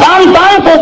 500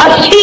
80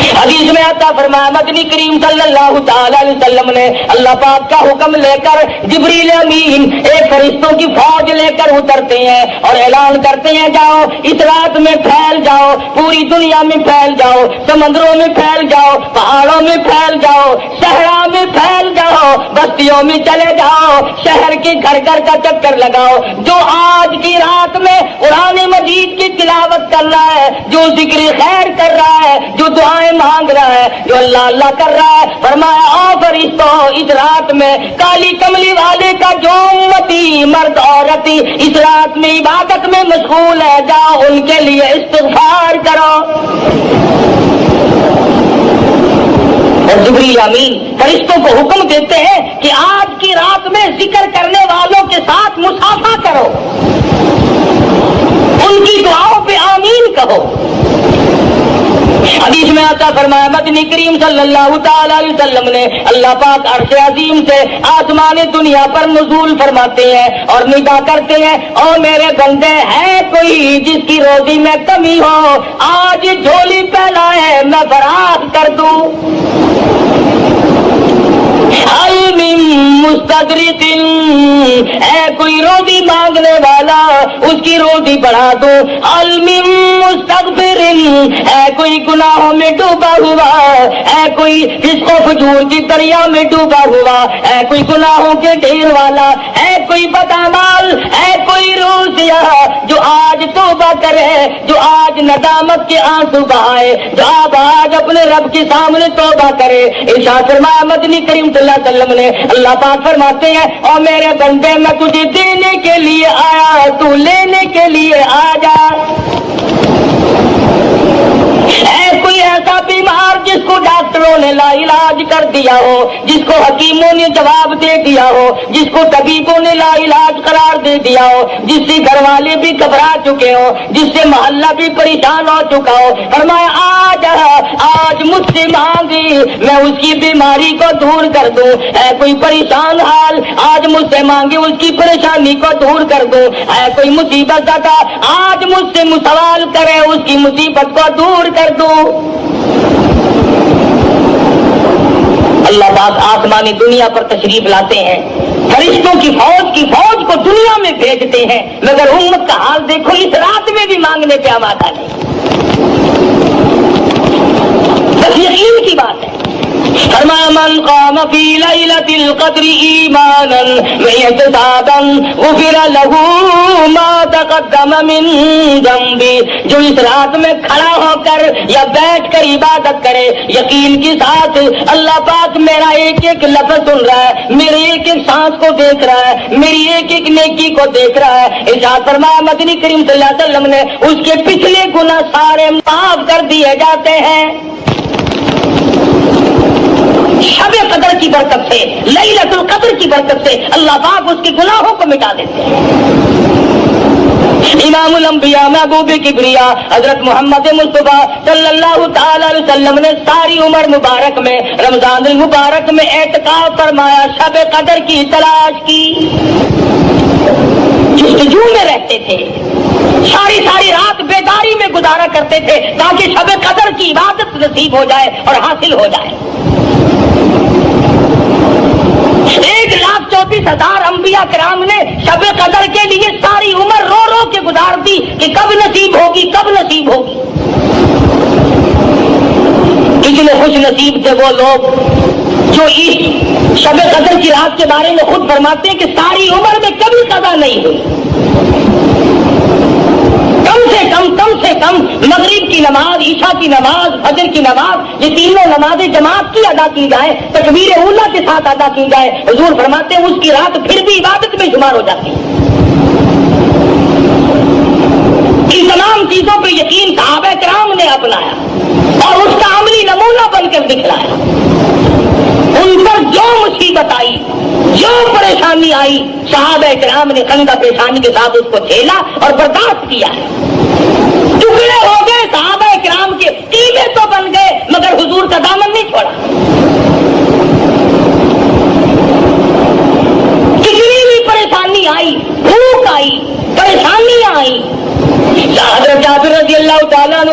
حدیث میں آتا فرمایا مدنی کریم صلی اللہ تعالی علیہ وسلم نے اللہ پاک کا حکم لے کر جبریل امین ایک فرشتوں کی فوج لے کر اترتے ہیں اور اعلان کرتے ہیں جاؤ اس رات میں پھیل جاؤ، پوری دنیا میں پھیل جاؤ، سمندروں میں پھیل جاؤ، پہاڑوں میں پھیل جاؤ، صحرا میں پھیل جاؤ، بستیوں میں چلے جاؤ، شہر کے گھر گھر کا چکر لگاؤ۔ جو آج کی رات میں قرآن مجید کی تلاوت کر رہا ہے، جو ذکر خیر کر رہا ہے، جو دعائیں مانگ رہا ہے، جو اللہ اللہ کر رہا ہے، فرمایا او فرشتوں اس رات میں کالی کملی والے کا جو امتی مرد عورت اس رات میں عبادت میں مشغول ہے، جاؤ ان کے لیے استغفار کرو۔ اور جبریل امین فرشتوں کو حکم دیتے ہیں کہ آج کی رات میں ذکر کرنے والوں کے ساتھ مصافحہ کرو، ان کی دعاؤں پہ آمین کہو۔ حدیث میں آتا فرمایا مدنی کریم صلی اللہ تعالی علیہ وسلم نے اللہ پاک عرش عظیم سے آسمان دنیا پر نزول فرماتے ہیں اور ندا کرتے ہیں، او میرے بندے ہے کوئی جس کی روزی میں کمی ہو، آج جھولی پھیلائے میں فراخ کر دوں۔ مستدرک اے کوئی روزی مانگنے والا اس کی روزی بڑھا دو، مستغفر اے کوئی گناہوں میں ڈوبا ہوا، اے کوئی فسق و فجور کی دریا میں ڈوبا ہوا، اے کوئی گناہوں کے ڈھیر والا، اے کوئی بدعمال، اے کوئی روزیا جو آج توبہ کرے، جو آج ندامت کے آنسو بہائے، جو آج اپنے رب کے سامنے توبہ کرے۔ ارشاد فرمایا مدنی کریم صلی اللہ علیہ وسلم نے اللہ پاک فرماتے ہیں اور میرے بندے میں تجھے دینے کے لیے آیا، تو لینے کے لیے آ جا۔ اے کوئی ایسا بیمار جس کو ڈاکٹروں نے لا علاج کر دیا ہو، جس کو حکیموں نے جواب دے دیا ہو، جس کو طبیبوں نے لا علاج قرار دے دیا ہو، جس سے گھر والے بھی گھبرا چکے ہو، جس سے محلہ بھی پریشان ہو چکا ہو، فرمایا آج مجھ سے مانگی میں اس کی بیماری کو دور کر دوں۔ اے کوئی پریشان حال آج مجھ سے مانگے اس کی پریشانی کو دور کر دوں۔ اے کوئی مصیبت زدہ آج مجھ سے سوال کرے اس کی مصیبت کو دور کر دوں۔ اللہ پاک آسمانی دنیا پر تشریف لاتے ہیں، فرشتوں کی فوج کو دنیا میں بھیجتے ہیں، مگر امت کا حال دیکھو اس رات میں بھی مانگنے پہ آمادہ نہیں۔ بس یقین کی بات ہے۔ فرمایا من قام فی لیلۃ القدر ایمانا واحتسابا غفر له ما تقدم من ذنبہ، جو اس رات میں کھڑا ہو کر یا بیٹھ کر عبادت کرے یقین کے ساتھ، اللہ پاک میرا ایک ایک لفظ سن رہا ہے، میرے ایک ایک سانس کو دیکھ رہا ہے، میری ایک ایک نیکی کو دیکھ رہا ہے۔ ارشاد فرمایا مدنی کریم صلی اللہ علیہ وسلم نے اس کے پچھلے گناہ سارے معاف کر دیے جاتے ہیں۔ شب قدر کی برکت سے، لیلۃ القدر کی برکت سے اللہ پاک اس کے گناہوں کو مٹا دیتے ہیں۔ امام الانبیاء محبوب کبریا حضرت محمد مصطفیٰ صلی اللہ تعالی علیہ وسلم نے ساری عمر مبارک میں رمضان المبارک میں اعتکاف فرمایا، شب قدر کی تلاش کی، جستجو میں رہتے تھے، ساری رات بیداری میں گزارا کرتے تھے تاکہ شب قدر کی عبادت نصیب ہو جائے اور حاصل ہو جائے۔ 1,34,000 انبیاء کرام نے شب قدر کے لیے ساری عمر رو رو کے گزار دی کہ کب نصیب ہوگی، کب نصیب ہوگی۔ کتنے خوش نصیب تھے وہ لوگ جو اس شب قدر کی رات کے بارے میں خود فرماتے ہیں کہ ساری عمر میں کبھی قضا نہیں ہوئی۔ کم سے کم مغرب کی نماز، عشاء کی نماز، فجر کی نماز، یہ تینوں نمازیں جماعت کی ادا کی جائے، تکبیر اولیٰ کے ساتھ ادا کی جائے، حضور فرماتے ہیں اس کی رات پھر بھی عبادت میں شمار ہو جاتی ہے۔ ان تمام چیزوں پہ یقین صحابہ کرام نے اپنایا اور اس کا عملی نمونہ بن کر دکھلایا۔ ان پر جو مصیبت آئی، جو پریشانی آئی، صحابہ کرام نے خندہ پیشانی کے ساتھ اس کو جھیلا اور برداشت کیا ہے۔ ٹکڑے ہو گئے صحابہ کرام کے، ٹیلے تو بن گئے مگر حضور کا دامن نہیں چھوڑا۔ کتنی بھی پریشانی آئی، بھوک آئی، پریشانیاں آئی، حضرت جابر رضی اللہ تعالیٰ عنہ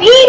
3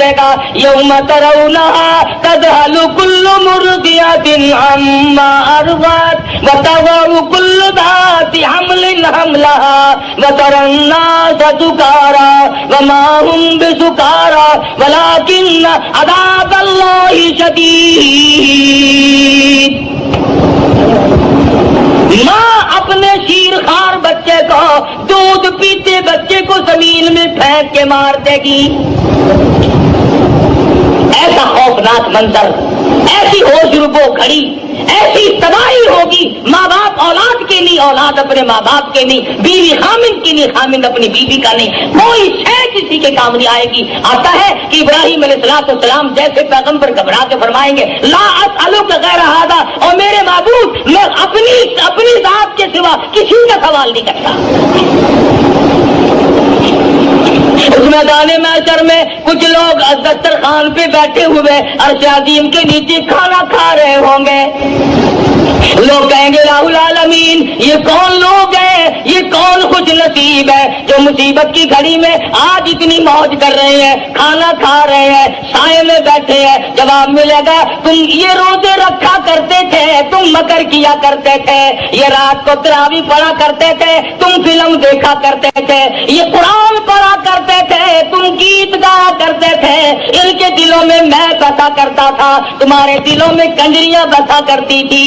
دے گا یوم ترونہا تذہل کل مرضعۃ عما ارضعت وتضع کل ذات حمل حملہا وتری الناس سکارا وما هم بسکارا ولکن عذاب اللہ شدید۔ ماں اپنے شیرخوار بچے کو، دودھ پیتے بچے کو زمین میں پھینک کے مار دے گی۔ ایسا خوفناک منظر، ایسی ہوش ربو گھڑی، ایسی تباہی ہوگی۔ ماں باپ اولاد کے نہیں، اولاد اپنے ماں باپ کے نہیں، بیوی خامند کی نہیں، خامند اپنی بیوی کا نہیں، کوئی شے کسی کے کام نہیں آئے گی۔ آتا ہے کہ ابراہیم علیہ السلام جیسے پیغمبر گھبرا کے فرمائیں گے لا اسألک غیر ھذا، اور میرے معبود میں اپنی ذات کے سوا کسی کا سوال نہیں کرتا۔ اس میدان محشر میں کچھ لوگ دسترخوان پہ بیٹھے ہوئے عرش عظیم کے نیچے کھانا کھا رہے ہوں گے۔ لوگ کہیں گے الہ العالمین، یہ کون لوگ ہیں، یہ کون خوش نصیب ہے جو مصیبت کی گھڑی میں آج اتنی موج کر رہے ہیں، کھانا کھا رہے ہیں، سائے میں بیٹھے ہیں۔ جواب ملے گا تم یہ روزے رکھا کرتے تھے، تم مکر کیا کرتے تھے، یہ رات کو تراویح پڑھا کرتے تھے، تم فلم دیکھا کرتے تھے، یہ قرآن پڑھا کرتے تھے، تم گیت گایا کرتے تھے، ان کے دلوں میں میں بسا کرتا تھا، تمہارے دلوں میں کنجریاں بسا کرتی تھی۔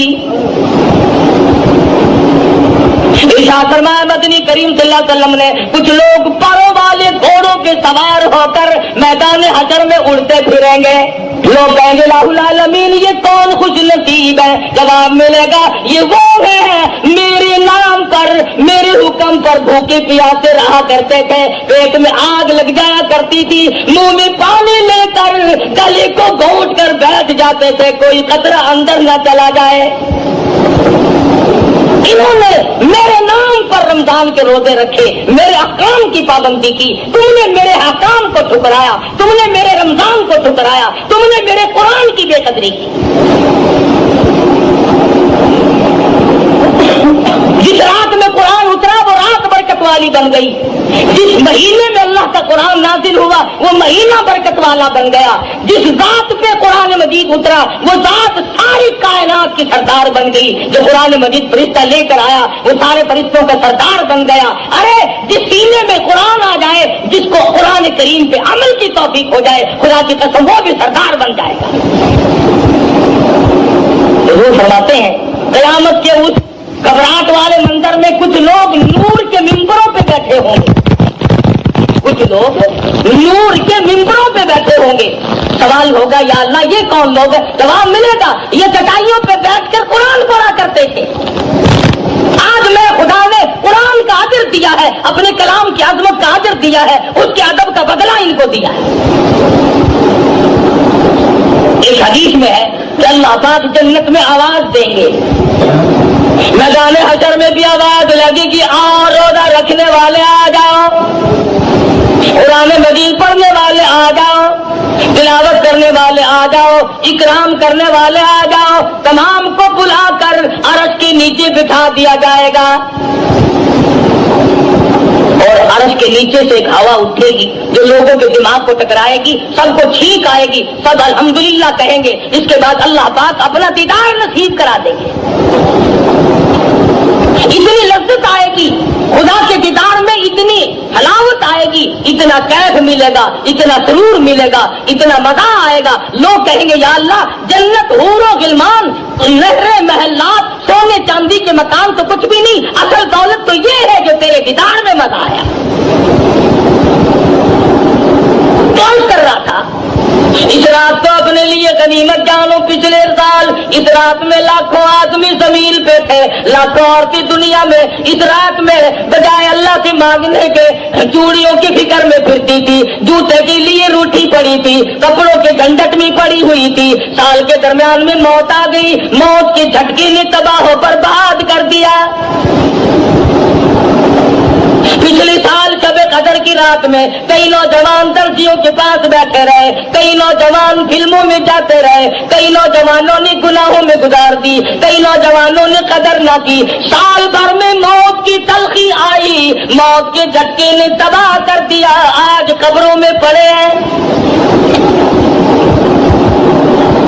ارشاد فرمایا مدنی کریم صلی اللہ علیہ وسلم نے کچھ لوگ پروں والے گھوڑوں پہ سوار ہو کر میدان حشر میں اڑتے پھریں گے۔ لوگ کہیں گے الہ العالمین یہ کون خوش نصیب ہے؟ جواب ملے گا یہ وہ ہیں میرے نام پر، میرے حکم پر بھوکے پیاسے رہا کرتے تھے، پیٹ میں آگ لگ جایا کرتی تھی، منہ میں پانی لے کر گلے کو گھونٹ کر بیٹھ جاتے تھے کوئی قطرہ اندر نہ چلا جائے۔ انہوں نے میرے نام پر رمضان کے روزے رکھے، میرے احکام کی پابندی کی، تم نے میرے احکام کو ٹھکرایا، تم نے میرے رمضان کو ٹھکرایا، تم نے میرے قرآن کی بے قدری کی۔ جس رات میں قرآن اترا وہ رات برکت والی بن گئی، جس مہینے میں اللہ کا قرآن نازل ہوا وہ مہینہ برکت والا بن گیا، جس ذات پہ قرآن مجید اترا وہ ذات ساری کائنات کی سردار بن گئی، جو قرآن مجید فرشتہ لے کر آیا وہ سارے فرشتوں کا سردار بن گیا۔ ارے جس سینے میں قرآن آ جائے، جس کو قرآن کریم پہ عمل کی توفیق ہو جائے، خدا کی قسم وہ بھی سردار بن جائے گا۔ حضور فرماتے ہیں قیامت کے اس گھبراہٹ والے منظر میں کچھ لوگ نور کے ممبروں پہ بیٹھے ہوں گے، کچھ لوگ نور کے ممبروں پہ بیٹھے ہوں گے۔ سوال ہوگا یا اللہ یہ کون لوگ ہیں؟ جواب ملے گا یہ چٹائیوں پہ بیٹھ کر قرآن پڑھا کرتے تھے۔ آج میں خدا نے قرآن کا اجر دیا ہے، اپنے کلام کی عظمت کا اجر دیا ہے، اس کے ادب کا بدلہ ان کو دیا ہے۔ ایک حدیث میں ہے کہ اللہ پاک جنت میں آواز دیں گے، میدان حشر میں بھی آواز لگے گی آؤ روزہ رکھنے والے آ جاؤ، قرآن مجید پڑھنے والے آ جاؤ، تلاوت کرنے والے آ جاؤ، اکرام کرنے والے آ جاؤ۔ تمام کو بلا کر عرش کے نیچے بٹھا دیا جائے گا اور عرش کے نیچے سے ایک ہوا اٹھے گی جو لوگوں کے دماغ کو ٹکرائے گی، سب کو چھینک آئے گی، سب الحمدللہ کہیں گے، اس کے بعد اللہ پاک اپنا دیدار نصیب کرا دیں گے۔ اتنی لذت آئے گی خدا کے دیدار میں، اتنی حلاوت آئے گی، اتنا کیف ملے گا، اتنا سرور ملے گا، اتنا مزہ آئے گا۔ لوگ کہیں گے یا اللہ جنت حور و غلمان، نہریں، محلات، سونے چاندی کے مکان تو کچھ بھی نہیں، اصل دولت تو یہ ہے جو تیرے دیدار میں مزہ آیا۔ کون کر رہا تھا اس رات کو اپنے لیے غنیمت جانو؟ پچھلے سال اس رات میں لاکھوں آدمی زمین پہ تھے، لاکھوں عورتیں دنیا میں اس رات میں بجائے اللہ سے مانگنے کے چوڑیوں کی فکر میں پھرتی تھی، جوتے کے لیے روٹھی پڑی تھی، کپڑوں کے جھنجٹ میں پڑی ہوئی تھی۔ سال کے درمیان میں موت آ گئی، موت کے جھٹکے نے تباہ و برباد کر دیا۔ پچھلے سال شب قدر کی رات میں کئی نوجوان درزیوں کے پاس بیٹھے رہے، کئی نوجوان فلموں میں جاتے رہے، کئی نوجوانوں نے گناہوں میں گزار دی، کئی نوجوانوں نے قدر نہ کی۔ سال بھر میں موت کی تلخی آئی، موت کے جھٹکے نے تباہ کر دیا، آج قبروں میں پڑے ہیں۔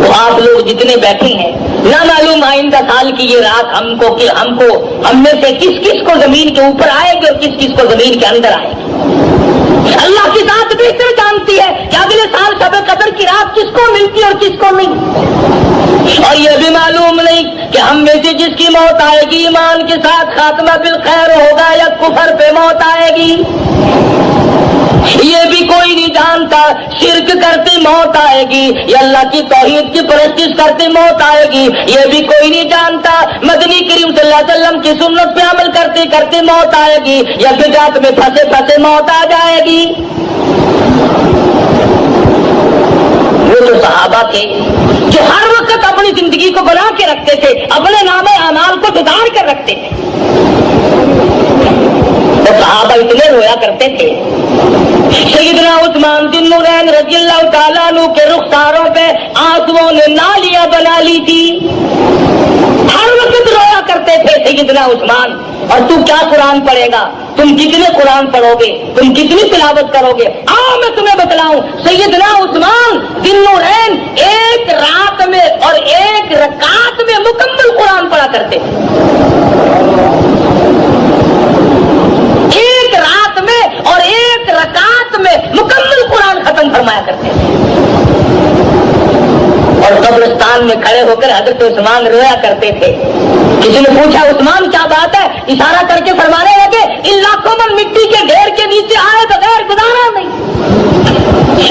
تو آپ لوگ جتنے بیٹھے ہیں، نہ معلوم آئندہ سال کی یہ رات ہم میں سے کس کس کو زمین کے اوپر آئے گی اور کس کس کو زمین کے اندر آئے گی۔ اللہ کی ذات بہتر جانتی ہے کہ اگلے سال شب قدر کی رات کس کو ملتی اور کس کو نہیں۔ اور یہ بھی معلوم نہیں کہ ہم میں سے جس کی موت آئے گی ایمان کے ساتھ خاتمہ بالخیر ہوگا یا کفر پہ موت آئے گی، یہ بھی کوئی نہیں جانتا۔ شرک کرتے موت آئے گی یا اللہ کی توحید کی پرستش کرتے موت آئے گی، یہ بھی کوئی نہیں جانتا۔ مدنی کریم صلی اللہ علیہ وسلم کی سنت پہ عمل کرتے کرتے موت آئے گی یا بدعت میں پھنسے پھنسے موت آ جائے گی۔ وہ تو صحابہ تھے جو ہر وقت اپنی زندگی کو بنا کے رکھتے تھے، اپنے نام اعمال کو جدار کر رکھتے تھے۔ تو صحابہ اتنے رویا کرتے تھے، سیدنا عثمان ذی النورین رضی اللہ تعالیٰ عنہ کے رخساروں پہ آنسوؤں نے نالیاں بنا لی تھی، ہر وقت رویا کرتے تھے سیدنا عثمان۔ اور تو کیا قرآن پڑھے گا، تم کتنے قرآن پڑھو گے، تم کتنی تلاوت کرو گے؟ آؤ میں تمہیں بتلاؤں، سیدنا عثمان ذی النورین ایک رات میں اور ایک رکعت میں مکمل قرآن پڑھا کرتے تھے، ایک رات میں اور ایک رکعت میں مکمل قرآن ختم فرمایا کرتے تھے۔ اور قبرستان میں کھڑے ہو کر حضرت عثمان رویا کرتے تھے۔ کسی نے پوچھا عثمان کیا بات ہے، اشارہ کر کے فرمانے لگے ان لاکھوں من مٹی کے ڈھیر کے نیچے آئے بغیر گزارا نہیں،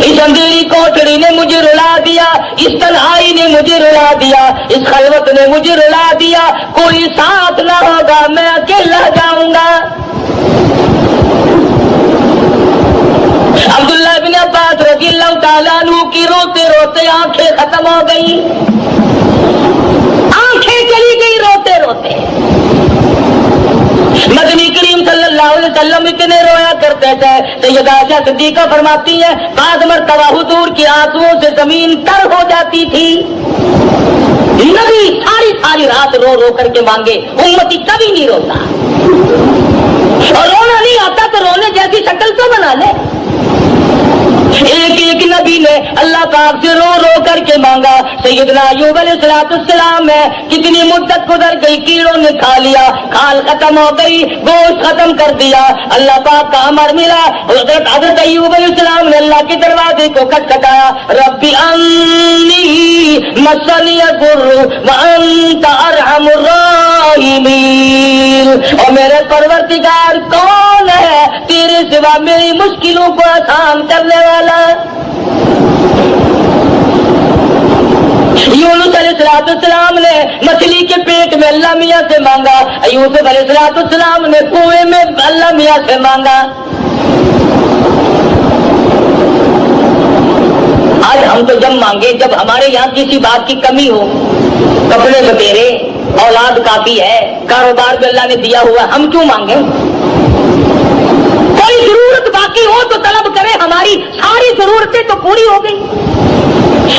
اس اندھیری کوٹڑی نے مجھے رلا دیا، اس تنہائی نے مجھے رلا دیا، اس خلوت نے مجھے رلا دیا، کوئی ساتھ نہ ہوگا میں اکیلا جاؤں گا۔ عبداللہ بن عباس رضی اللہ تعالیٰ عنہ کی روتے روتے آنکھیں ختم ہو گئی، آنکھیں چلی گئی روتے روتے۔ مدنی کریم صلی اللہ علیہ وسلم اتنے رویا کرتے تھے، سیدہ عائشہ صدیقہ فرماتی ہے بعض مرتبہ حضور کی آنسوؤں سے زمین تر ہو جاتی تھی، نبی ساری رات رو رو کر کے مانگے، امتی کبھی نہیں روتا، اور رونا نہیں آتا تو رونے جیسی شکل تو بنا لے۔ ایک ایک نبی نے اللہ پاک سے رو رو کر کے مانگا۔ سیدنا ایوب علیہ السلام ہے، کتنی مدت گزر گئی، کیڑوں نے کھا لیا، کھال ختم ہو گئی، گوشت ختم کر دیا، اللہ پاک کا امر ملا، حضرت ایوب علیہ السلام نے اللہ کے دروازے کو کھٹکھٹایا، ربی انی مسنی الضر وانت ارحم الراحمین، اور میرے پروردگار کون ہے تیرے سوا میری مشکلوں کو آسان کرنے والا۔ یونس علیہ السلام نے مچھلی کے پیٹ میں اللہ میاں سے مانگا، یوسف علیہ السلام نے کنویں میں اللہ میاں سے مانگا۔ آج ہم تو جب مانگے جب ہمارے یہاں کسی بات کی کمی ہو، کپڑے بٹیرے، اولاد کافی ہے، کاروبار بھی اللہ نے دیا ہوا، ہم کیوں مانگے؟ کوئی ضرورت باقی ہو تو طلب کرے، ہماری ساری ضرورتیں تو پوری ہو گئی،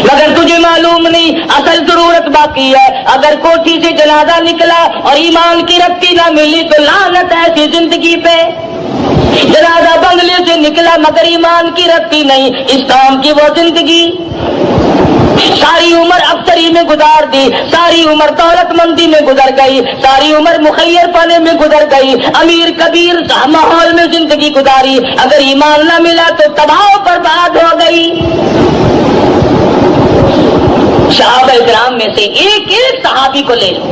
مگر تجھے معلوم نہیں اصل ضرورت باقی ہے۔ اگر کوٹھی سے جنازہ نکلا اور ایمان کی رتی نہ ملی تو لعنت ایسی زندگی پہ، جنازہ بنگلے سے نکلا مگر ایمان کی رتی نہیں، اسلام کی وہ زندگی، ساری عمر افسری میں گزار دی، ساری عمر دولت مندی میں گزر گئی، ساری عمر مخیر پانے میں گزر گئی، امیر کبیر ماحول میں زندگی گزاری، اگر ایمان نہ ملا تو تباہ و برباد ہو گئی۔ صحابہ کرام میں سے ایک ایک صحابی کو لے لو،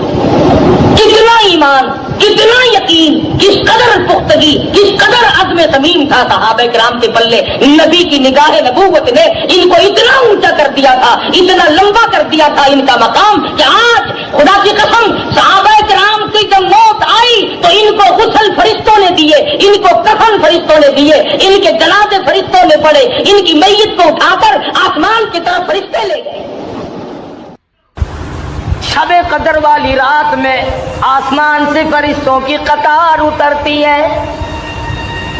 کتنا ایمان، کتنا یقین، کس قدر پختگی، کس قدر عزم صمیم تھا صحابہ کرام کے پلے۔ نبی کی نگاہ نبوت نے ان کو اتنا اونچا کر دیا تھا، اتنا لمبا کر دیا تھا ان کا مقام کہ آج خدا کی قسم صحابہ کرام کی جب موت آئی تو ان کو غسل فرشتوں نے دیے، ان کو کفن فرشتوں نے دیے، ان کے جنازے فرشتوں نے پڑے، ان کی میت کو اٹھا کر آسمان کی طرف فرشتے لے گئے۔ شب قدر والی رات میں آسمان سے فرشتوں کی قطار اترتی ہے،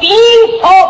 300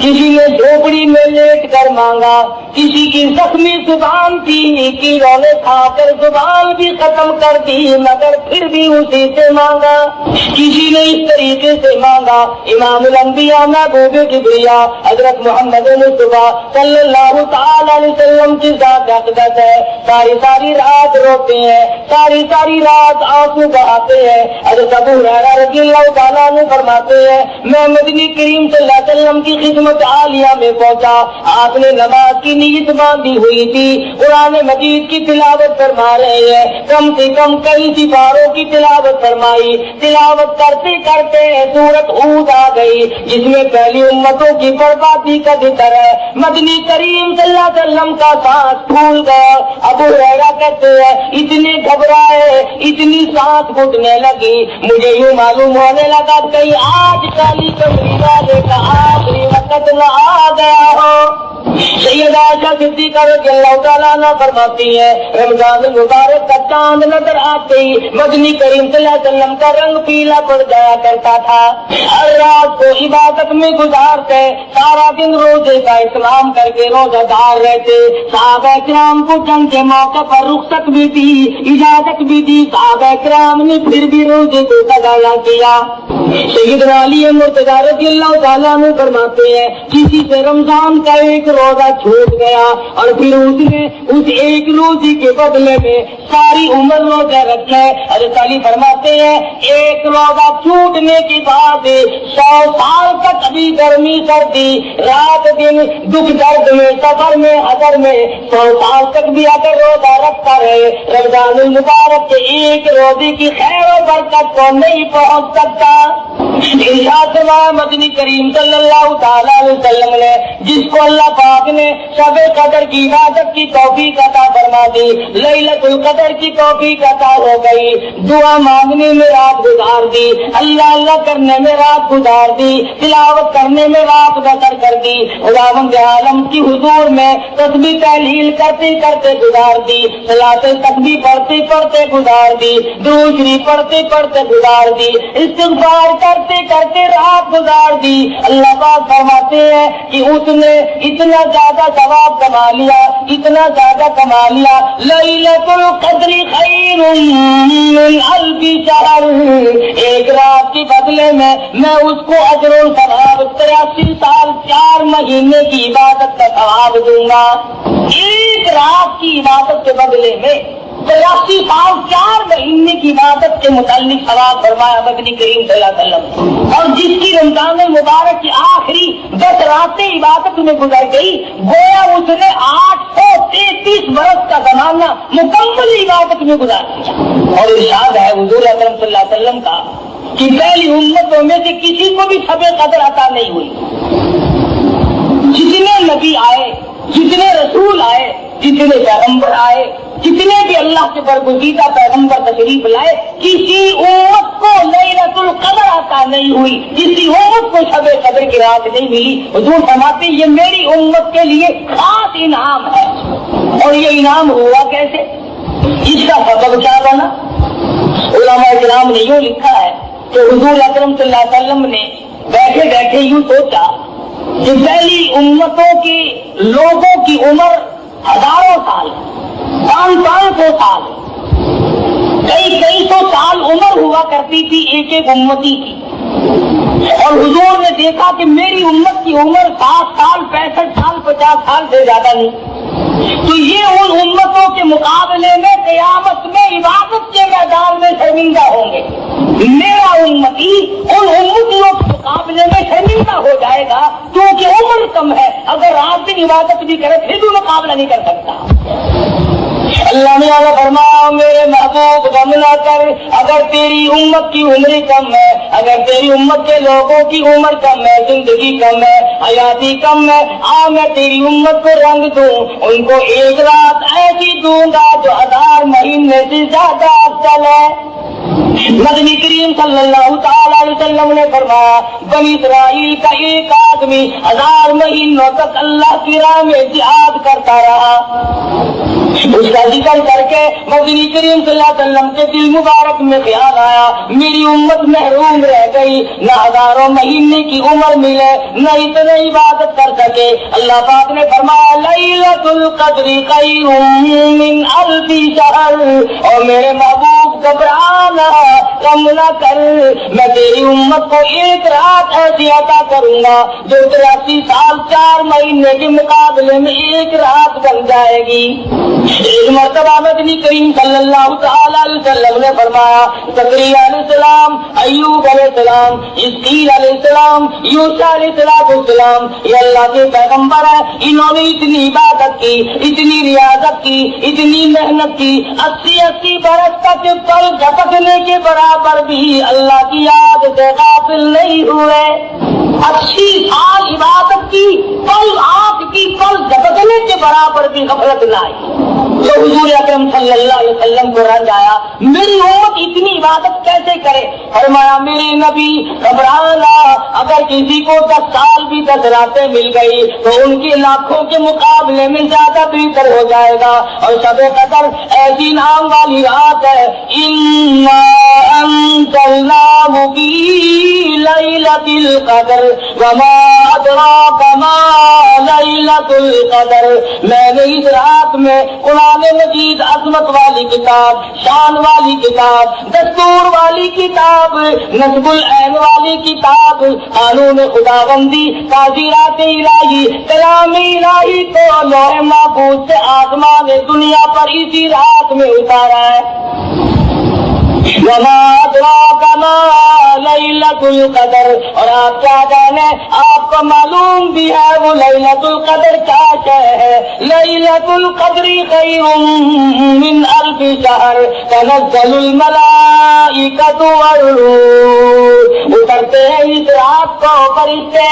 کسی نے جھوپڑی میں لیٹ کر مانگا، کسی کی زخمی زبان تھی کہ رونے کھا کر زبان بھی ختم کر دی مگر پھر بھی اسی سے مانگا، کسی نے اس طریقے سے مانگا۔ امام الانبیاء محبوب کبریا حضرت محمد مصطفیٰ صلی اللہ تعالی علیہ وسلم کی ذات اقدس ہے، ساری رات روتے ہیں، ساری رات آنسو بہاتے ہیں۔ حضرت ابو ہریرہ رضی اللہ تعالیٰ عنہ فرماتے ہیں میں مدنی کریم صلی اللہ علیہ وسلم کی خدمت عالیہ میں پہنچا، آپ نے نماز کی نیت باندھی ہوئی تھی، قرآن مجید کی تلاوت فرما رہے ہیں، کم سے کم کئی سپاروں کی تلاوت فرمائی، تلاوت کرتے کرتے سورت ہود آ گئی جس میں پہلی امتوں کی بربادی کا ذکر ہے۔ مدنی کریم صلی اللہ علیہ وسلم کا سانس پھول گیا۔ ابو ہریرہ کہتے ہیں اتنے گھبرائے، اتنی سانس گھٹنے لگی، مجھے یوں معلوم ہونے لگا کہیں آج کالی کمری والے کا آخری وقت نہ آ گیا ہو۔ سیدہ عائشہ صدیقہ رضی اللہ تعالیٰ عنہ فرماتی ہے رمضان المبارک کا چاند نظر آتے ہی مدنی کریم صلی اللہ علیہ وسلم کا رنگ پیلا پڑ جایا کرتا تھا، ہر رات کو عبادت میں گزارتے، سارا دن روزے کا اہتمام کر کے روزہ دار رہتے۔ صحابہ کرام کو جنگ کے موقع پر رخصت بھی دی، اجازت بھی دی، صحابہ کرام نے پھر بھی روزے کو قضا نہ کیا۔ سیدنا علی مرتضیٰ رضی اللہ تعالیٰ عنہ فرماتے ہیں کسی سے رمضان کا ایک روزہ چھوٹ گیا اور پھر اس نے اس ایک روزے کے بدلے میں ساری عمر روزہ رکھا ہے۔ حضرت علی فرماتے ہیں ایک روزہ چھوٹنے کے بعد 100 سال تک ابھی گرمی سردی رات دن دکھ درد میں سفر میں حضر میں 100 سال تک بھی اگر روزہ رکھتا رہے رمضان المبارک کے ایک روزے کی خیر و برکت کو نہیں پہنچ سکتا۔ ارشاد فرمایا مدنی کریم صلی اللہ تعالی علیہ وسلم نے جس کو اللہ پاک نے شب قدر کی عبادت کی توفیق عطا فرما دی، لیلۃ القدر کی توفیق عطا ہو گئی، دعا مانگنے میں رات گزار دی، اللہ اللہ کرنے میں رات گزار دی، تلاوت کرنے میں رات بسر کر دی، خداوند عالم کی حضور میں تسبیح تحلیل کرتے کرتے گزار دی، صلاۃ تسبیح پڑھتے پڑھتے گزار دی، درود شریف پڑھتے پڑھتے گزار دی، استغفار کرتے کرتے رات گزار دی۔ اللہ پاک فرماتے ہیں کہ اس نے اتنا زیادہ ثواب کما لیا، اتنا زیادہ کما لیا، لیلۃ القدر خیر من الف شہر، ایک رات کے بدلے میں اس کو اجر و ثواب 83 سال 4 مہینے کی عبادت کا ثواب دوں گا۔ ایک رات کی عبادت کے بدلے میں 83 سال 4 مہینے کی عبادت کے متعلق ثواب فرمایا مدنی کریم صلی اللہ علیہ وسلم۔ اور جس کی رمضان المبارک کی آخری 10 راتیں عبادت میں گزر گئی گویا اس نے 833 برس کا زمانہ مکمل عبادت میں گزار دیا۔ اور ارشاد ہے حضور اکرم صلی اللہ علیہ وسلم کا کہ پہلی امتوں میں سے کسی کو بھی شب قدر عطا نہیں ہوئی۔ جتنے نبی آئے، جتنے رسول آئے، جتنے پیغمبر آئے، جتنے بھی اللہ کے برگزیدہ پیغمبر تشریف لائے، کسی امت کو لیلۃ القدر عطا نہیں ہوئی، کسی امت کو شب قدر کی رات نہیں ملی۔ حضور فرماتے یہ میری امت کے لیے خاص انعام ہے۔ اور یہ انعام ہوا کیسے؟ اس کا سبب کیا بنا؟ علماء کرام نے یوں لکھا ہے کہ حضور اکرم صلی اللہ علیہ وسلم نے بیٹھے بیٹھے یوں سوچا کہ پہلی امتوں کے لوگوں کی عمر ہزاروں سال، 500 سال، کئی سو سال عمر ہوا کرتی تھی ایک ایک امتی کی، اور حضور نے دیکھا کہ میری امت کی عمر 60 سال 65 سال 50 سال سے زیادہ نہیں، تو یہ ان امتوں کے مقابلے میں قیامت میں عبادت کے میدان میں شرمندہ ہوں گے، میرا امتی ان امتیوں کے مقابلے میں شرمندہ ہو جائے گا کیونکہ عمر کم ہے، اگر رات دن عبادت بھی کرے پھر بھی مقابلہ نہیں کر سکتا۔ اللہ نے فرمایا میرے محبوب غم نہ کر، اگر تیری امت کی عمر کم ہے، اگر تیری امت کے لوگوں کی عمر کم ہے، زندگی کم ہے، حیاتی کم ہے، میں تیری امت کو رنگ دوں، ان کو ایک رات ایسی دوں گا جو 1000 مہینے سے زیادہ افضل ہے۔ نبی کریم صلی اللہ تعالی علیہ وسلم نے فرمایا بنی اسرائیل کا ایک آدمی 1000 مہینوں تک اللہ کی راہ میں جہاد کرتا رہا. اس کا ذکر کر کے نبی کریم صلی اللہ علیہ وسلم کے دل مبارک میں خیال آیا میری امت محروم رہ گئی, نہ 1000 مہینے کی عمر ملے نہ اتنے عبادت کر سکے. اللہ پاک نے فرمایا لیلۃ القدر خیر من 1000 شہر, اور میرے محبوب گھبرانا غم نہ کر, میں تیری امت کو ایک رات ایسی عطا کروں گا جو 83 سال 4 مہینے کے مقابلے میں ایک رات بن جائے گی. ایک مرتبہ نبی کریم صلی اللہ تعالی علیہ وسلم نے فرمایا زکریا علیہ السلام, ایوب علیہ السلام, اسماعیل علیہ السلام, یوسف علیہ السلام یہ اللہ کے پیغمبر ہیں, انہوں نے اتنی عبادت کی, اتنی ریاضت کی, اتنی محنت کی, 80 برس تک پل جھپکنے کے برابر بھی اللہ کی یاد سے غافل نہیں ہوئے. 80 سال عبادت کی, پل آنکھ کی پل جھپکنے کے برابر بھی غفلت نہ آئی. تو حضور اکرم صلی اللہ علیہ وسلم کو رنج آیا میری امت اتنی عبادت کیسے کرے. فرمایا میرے نبی گھبرانا, اگر کسی کو 10 سال بھی 10 راتیں مل گئی تو ان کی لاکھوں کے مقابلے میں زیادہ بہتر ہو جائے گا. اور شب قدر ایسی نام والی رات ہے, انا انزلناہ فی لیلۃ القدر وما ادراک ما لیلۃ القدر, میں نے اس رات میں قرآن مجید عظمت والی کتاب, شان والی کتاب, دستور والی کتاب, نصب العین والی کتاب, قانون خداوندی, تعزیرات الہی, کلام الہی کو لوح محفوظ سے آسمان دنیا پر اسی رات میں اتارا ہے. وما ادراک ما لیلۃ القدر, اور آپ کیا جانے, آپ کو معلوم بھی ہے وہ لیلۃ القدر کیا ہے. لیلۃ القدر خیر من 1000 شہر تنزل الملائکۃ والروح, اترتے ہیں اس رات کو فرشتے.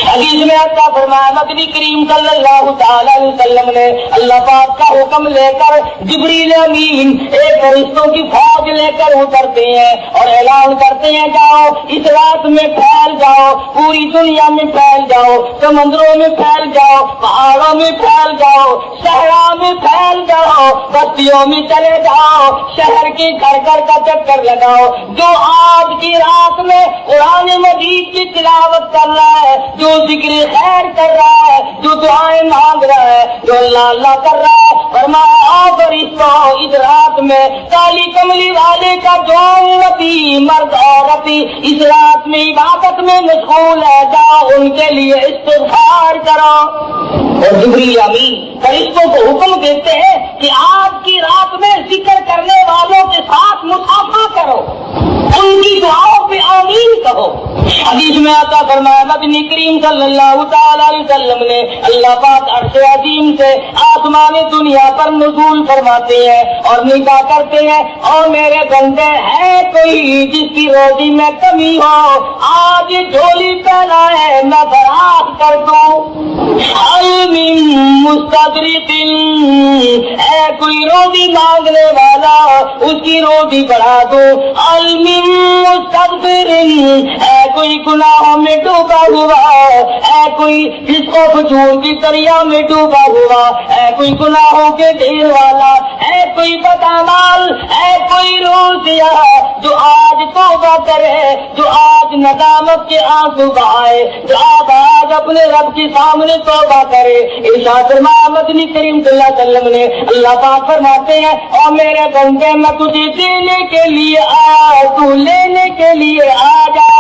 حدیث میں آتا فرمایا نبی کریم صلی اللہ تعالی علیہ وسلم نے اللہ پاک کا حکم لے کر جبریل امین ایک فرشتوں کی فوج لے کر اترتے ہیں اور اعلان کرتے ہیں جاؤ اس رات میں پھیل جاؤ, پوری دنیا میں پھیل جاؤ, سمندروں میں پھیل جاؤ, پہاڑوں میں پھیل جاؤ, صحرا میں پھیل جاؤ, بستیوں میں چلے جاؤ, شہر کے گھر گھر کا چکر لگاؤ. جو آج کی رات میں قرآن مجید کی تلاوت کر رہا ہے, جو ذکر خیر کر رہا ہے, جو دعائیں مانگ رہا ہے, جو اللہ اللہ کر رہا ہے, فرمایا فرشتوں اس رات میں کالی کملی والے کا جو امتی مرد عورتی اس رات میں عبادت میں مشغول ہے, جاؤ ان کے لیے استغفار کرو. اور جبریل امین فرشتوں کو حکم دیتے ہیں کہ آج کی رات میں ذکر کرنے والوں کے ساتھ مصافحہ کرو, ان کی دعاؤں پہ آمین کہو. حدیث میں آتا فرمایا نبی کریم صلی اللہ تعالی علیہ وسلم نے اللہ پاک عرش عظیم سے آسمان دنیا پر نزول فرماتے ہیں اور نگاہ کرتے ہیں, اور میرے بندے ہے کوئی جس کی روزی میں کمی ہو, آج جھولی پہنا ہے میں فراخ کر دوں. مستدرک, ہے کوئی روزی مانگنے والا اس کی روزی بڑھا دو. مستغفر, ہے کوئی گناہوں میں ڈوبا ہوا, ہے کوئی جس کو فجور کی دریا میں ڈوبا ہوا, ہے کوئی گناہوں کے ڈھیر والا, ہے کوئی بدعمال, ہے کوئی روزیا جو آج توبہ کرے, جو آج ندامت کے آنسو بہائے, جو آج اپنے رب کے سامنے توبہ کرے. ارشاد فرمایا نبی کریم صلی اللہ علیہ وسلم نے اللہ پاک فرماتے ہیں اور میرے بندے میں تجھے دینے کے لیے آیا, تو لینے کے لیے آ جا.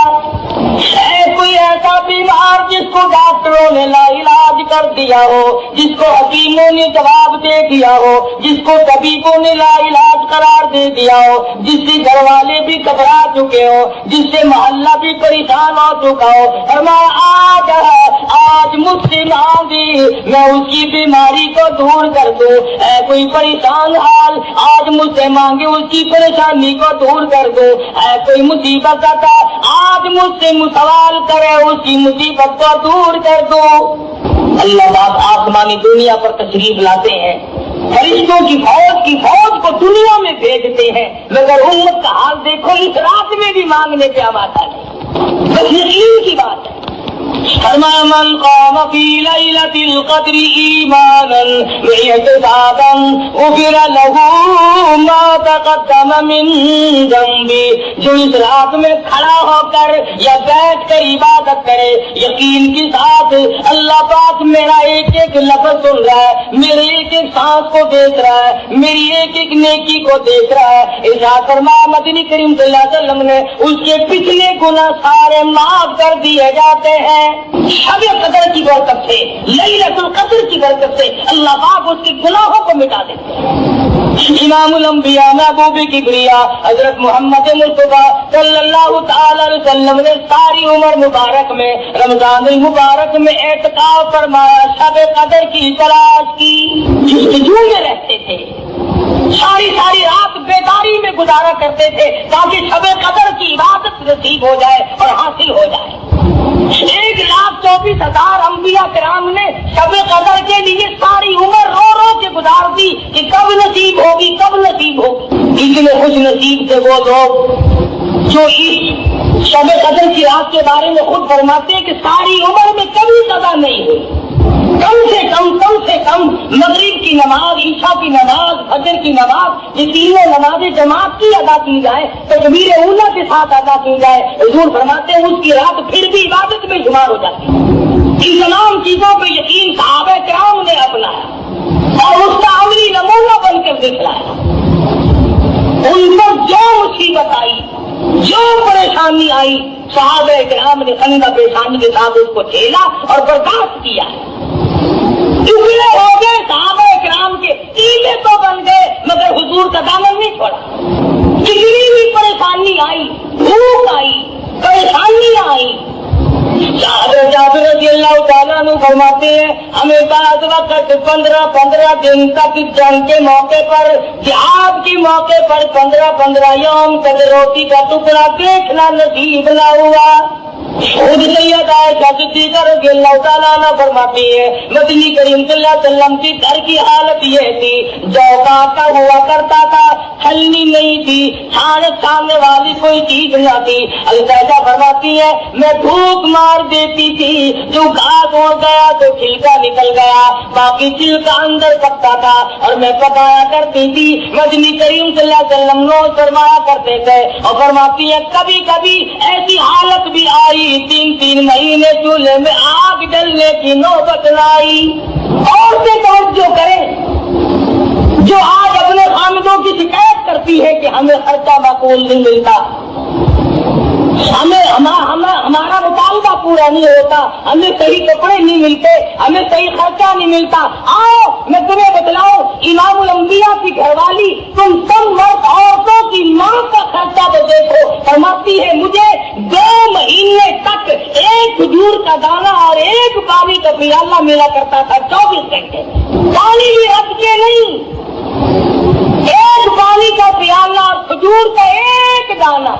ہے کوئی ایسا بیمار جس کو ڈاکٹروں نے لا علاج کر دیا ہو, جس کو حکیموں نے جواب دے دیا ہو, جس کو طبیبوں نے لا علاج قرار دے دیا ہو, جس سے گھر والے بھی گھبرا چکے ہو, جس سے محلہ بھی پریشان ہو چکا ہو, فرمایا آج مجھ سے مانگی میں اس کی بیماری کو دور کر دوں. ہے کوئی پریشان حال, آج مجھ سے مانگے اس کی پریشانی کو دور کر دوں. ہے کوئی مصیبت آتا, آج مجھ سے سوال کرے اس کی مصیبت کو دور کر دو. اللہ پاک آسمانی دنیا پر تشریف لاتے ہیں فرشتوں کی فوج کو دنیا میں بھیجتے ہیں، مگر امت کا حال دیکھو، اس رات میں بھی مانگنے پہ آواز آ گئی۔ بس یقین کی بات ہے۔ فرمایا من قام فی لیلۃ القدر ایمانا واحتسابا غفر له ما تقدم من ذنبہ، جو اس رات میں کھڑا ہو کر یا بیٹھ کر عبادت کرے، یقین کے ساتھ اللہ پاک میرا ایک ایک لفظ سن رہا ہے، میرے ایک ایک سانس کو دیکھ رہا ہے، میری ایک ایک نیکی کو دیکھ رہا ہے۔ ارشاد فرمایا مدنی کریم صلی اللہ علیہ وسلم نے اس کے پچھلے گناہ سارے معاف کر دیے جاتے ہیں۔ شب قدر کی برکت سے، لیلۃ القدر کی برکت سے اللہ پاک اس کے گناہوں کو مٹا دیتے ہیں۔ امام الانبیاء محبوب کبریا حضرت محمد مصطفیٰ صلی اللہ تعالی علیہ وسلم نے ساری عمر مبارک میں رمضان المبارک میں اعتکاف فرمایا، شب قدر کی تلاش کی، جستجو میں رہتے تھے، ساری رات بیداری میں گزارا کرتے تھے تاکہ شب قدر کی عبادت نصیب ہو جائے اور حاصل ہو جائے۔ 1,24,000 انبیاء کرام نے شب قدر کے لیے ساری عمر رو رو کے گزار دی کہ کب نصیب ہوگی، کب نصیب ہوگی۔ اتنے خوش نصیب تھے وہ لوگ جو اس شب قدر کی رات کے بارے میں خود فرماتے ہیں کہ ساری عمر میں کبھی قضا نہیں ہوئی، کم سے کم مغرب کی نماز، عشاء کی نماز، فجر کی نماز، یہ تینوں نمازیں جماعت کی ادا کی جائے، تکبیر اولیٰ کے ساتھ ادا کی جائے، حضور فرماتے ہیں اس کی رات پھر بھی عبادت میں شمار ہو جاتی ہے۔ ان تمام چیزوں پہ یقین صحابہ کرام نے اپنایا اور اس کا عملی نمونہ بن کر دکھلایا۔ ان پر جو مصیبت آئی، جو پریشانی آئی، صحابہ کرام نے خندہ پیشانی کے ساتھ اس کو جھیلا اور برداشت کیا۔ ٹکڑے ہو گئے صحابہ کرام کے، تیلے تو بن گئے مگر حضور کا دامن نہیں چھوڑا۔ کتنی بھی پریشانی آئی، بھوک آئی، پریشانیاں آئی، جابر رضی اللہ تعالیٰ عنہ فرماتے ہیں ہمیں بعض وقت 15 دن تک جنگ کے موقع پر، جہاد کے موقع پر 15 یوم تک روٹی کا ٹکڑا دیکھنا نصیب نہ ہوا۔ خود سید عائشہ صدیقہ رضی اللہ تعالیٰ عنہ فرماتی ہے مدنی کریم صلی اللہ علیہ وسلم کی گھر کی حالت یہ تھی، جو کا آٹا ہوا کرتا تھا، چھلنی نہیں تھی، چھاننے والی کوئی چیز نہ تھی۔ عائشہ فرماتی ہے میں بھوک مار دیتی تھی، جو گھاس ہو گیا تو چھلکا نکل گیا، باقی چھلکا اندر پکتا تھا اور میں پکایا کرتی تھی۔ مدنی کریم صلی اللہ علیہ وسلم نوش فرمایا کرتے تھے اور فرماتی ہے کبھی کبھی ایسی حالت بھی آئی 3 مہینے چولہے میں آگ جلنے کی نوبت لائی۔ عورتیں توجہ کریں جو آج اپنے خامدوں کی شکایت کرتی ہے کہ ہمیں خرچہ معقول نہیں ملتا، ہمارا مطالبہ پورا نہیں ہوتا، ہمیں صحیح کپڑے نہیں ملتے، ہمیں صحیح خرچہ نہیں ملتا۔ آؤ میں تمہیں بتلاؤں، امام الانبیاء کی گھر والی تم سب مرد عورتوں کی ماں کا خرچہ تو دیکھو، فرماتی ہے مجھے 2 مہینے تک ایک کھجور کا دانہ اور ایک پانی کا پیالہ ملا کرتا تھا 24 گھنٹے، پانی بھی رکھ کے نہیں، ایک پانی کا پیالہ اور کھجور کا ایک دانہ۔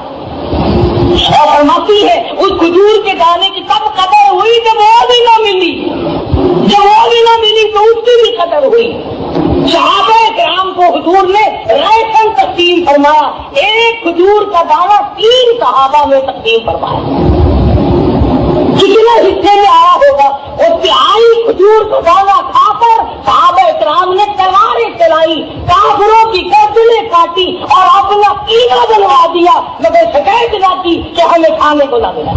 اور فرماتی ہے اس کھجور کے دانے کی تب قدر ہوئی جب وہ بھی نہ ملی، تو اس کی بھی قدر ہوئی۔ صحابہ کرام کو حضور نے راشن تقسیم فرمایا، ایک کھجور کا دانہ 3 صحابہ میں تقسیم فرمایا۔ کتنے حصے میں آیا ہوگا؟ وہ 3 کھجور کا دانہ کھا کر صحابہ کرام نے تلواریں چلائی، کافروں کی گردنیں کاٹی اور اپنا کینہ بنوا دیا، مگر شکایت نہ کی کہ ہمیں کھانے کو نہ ملا۔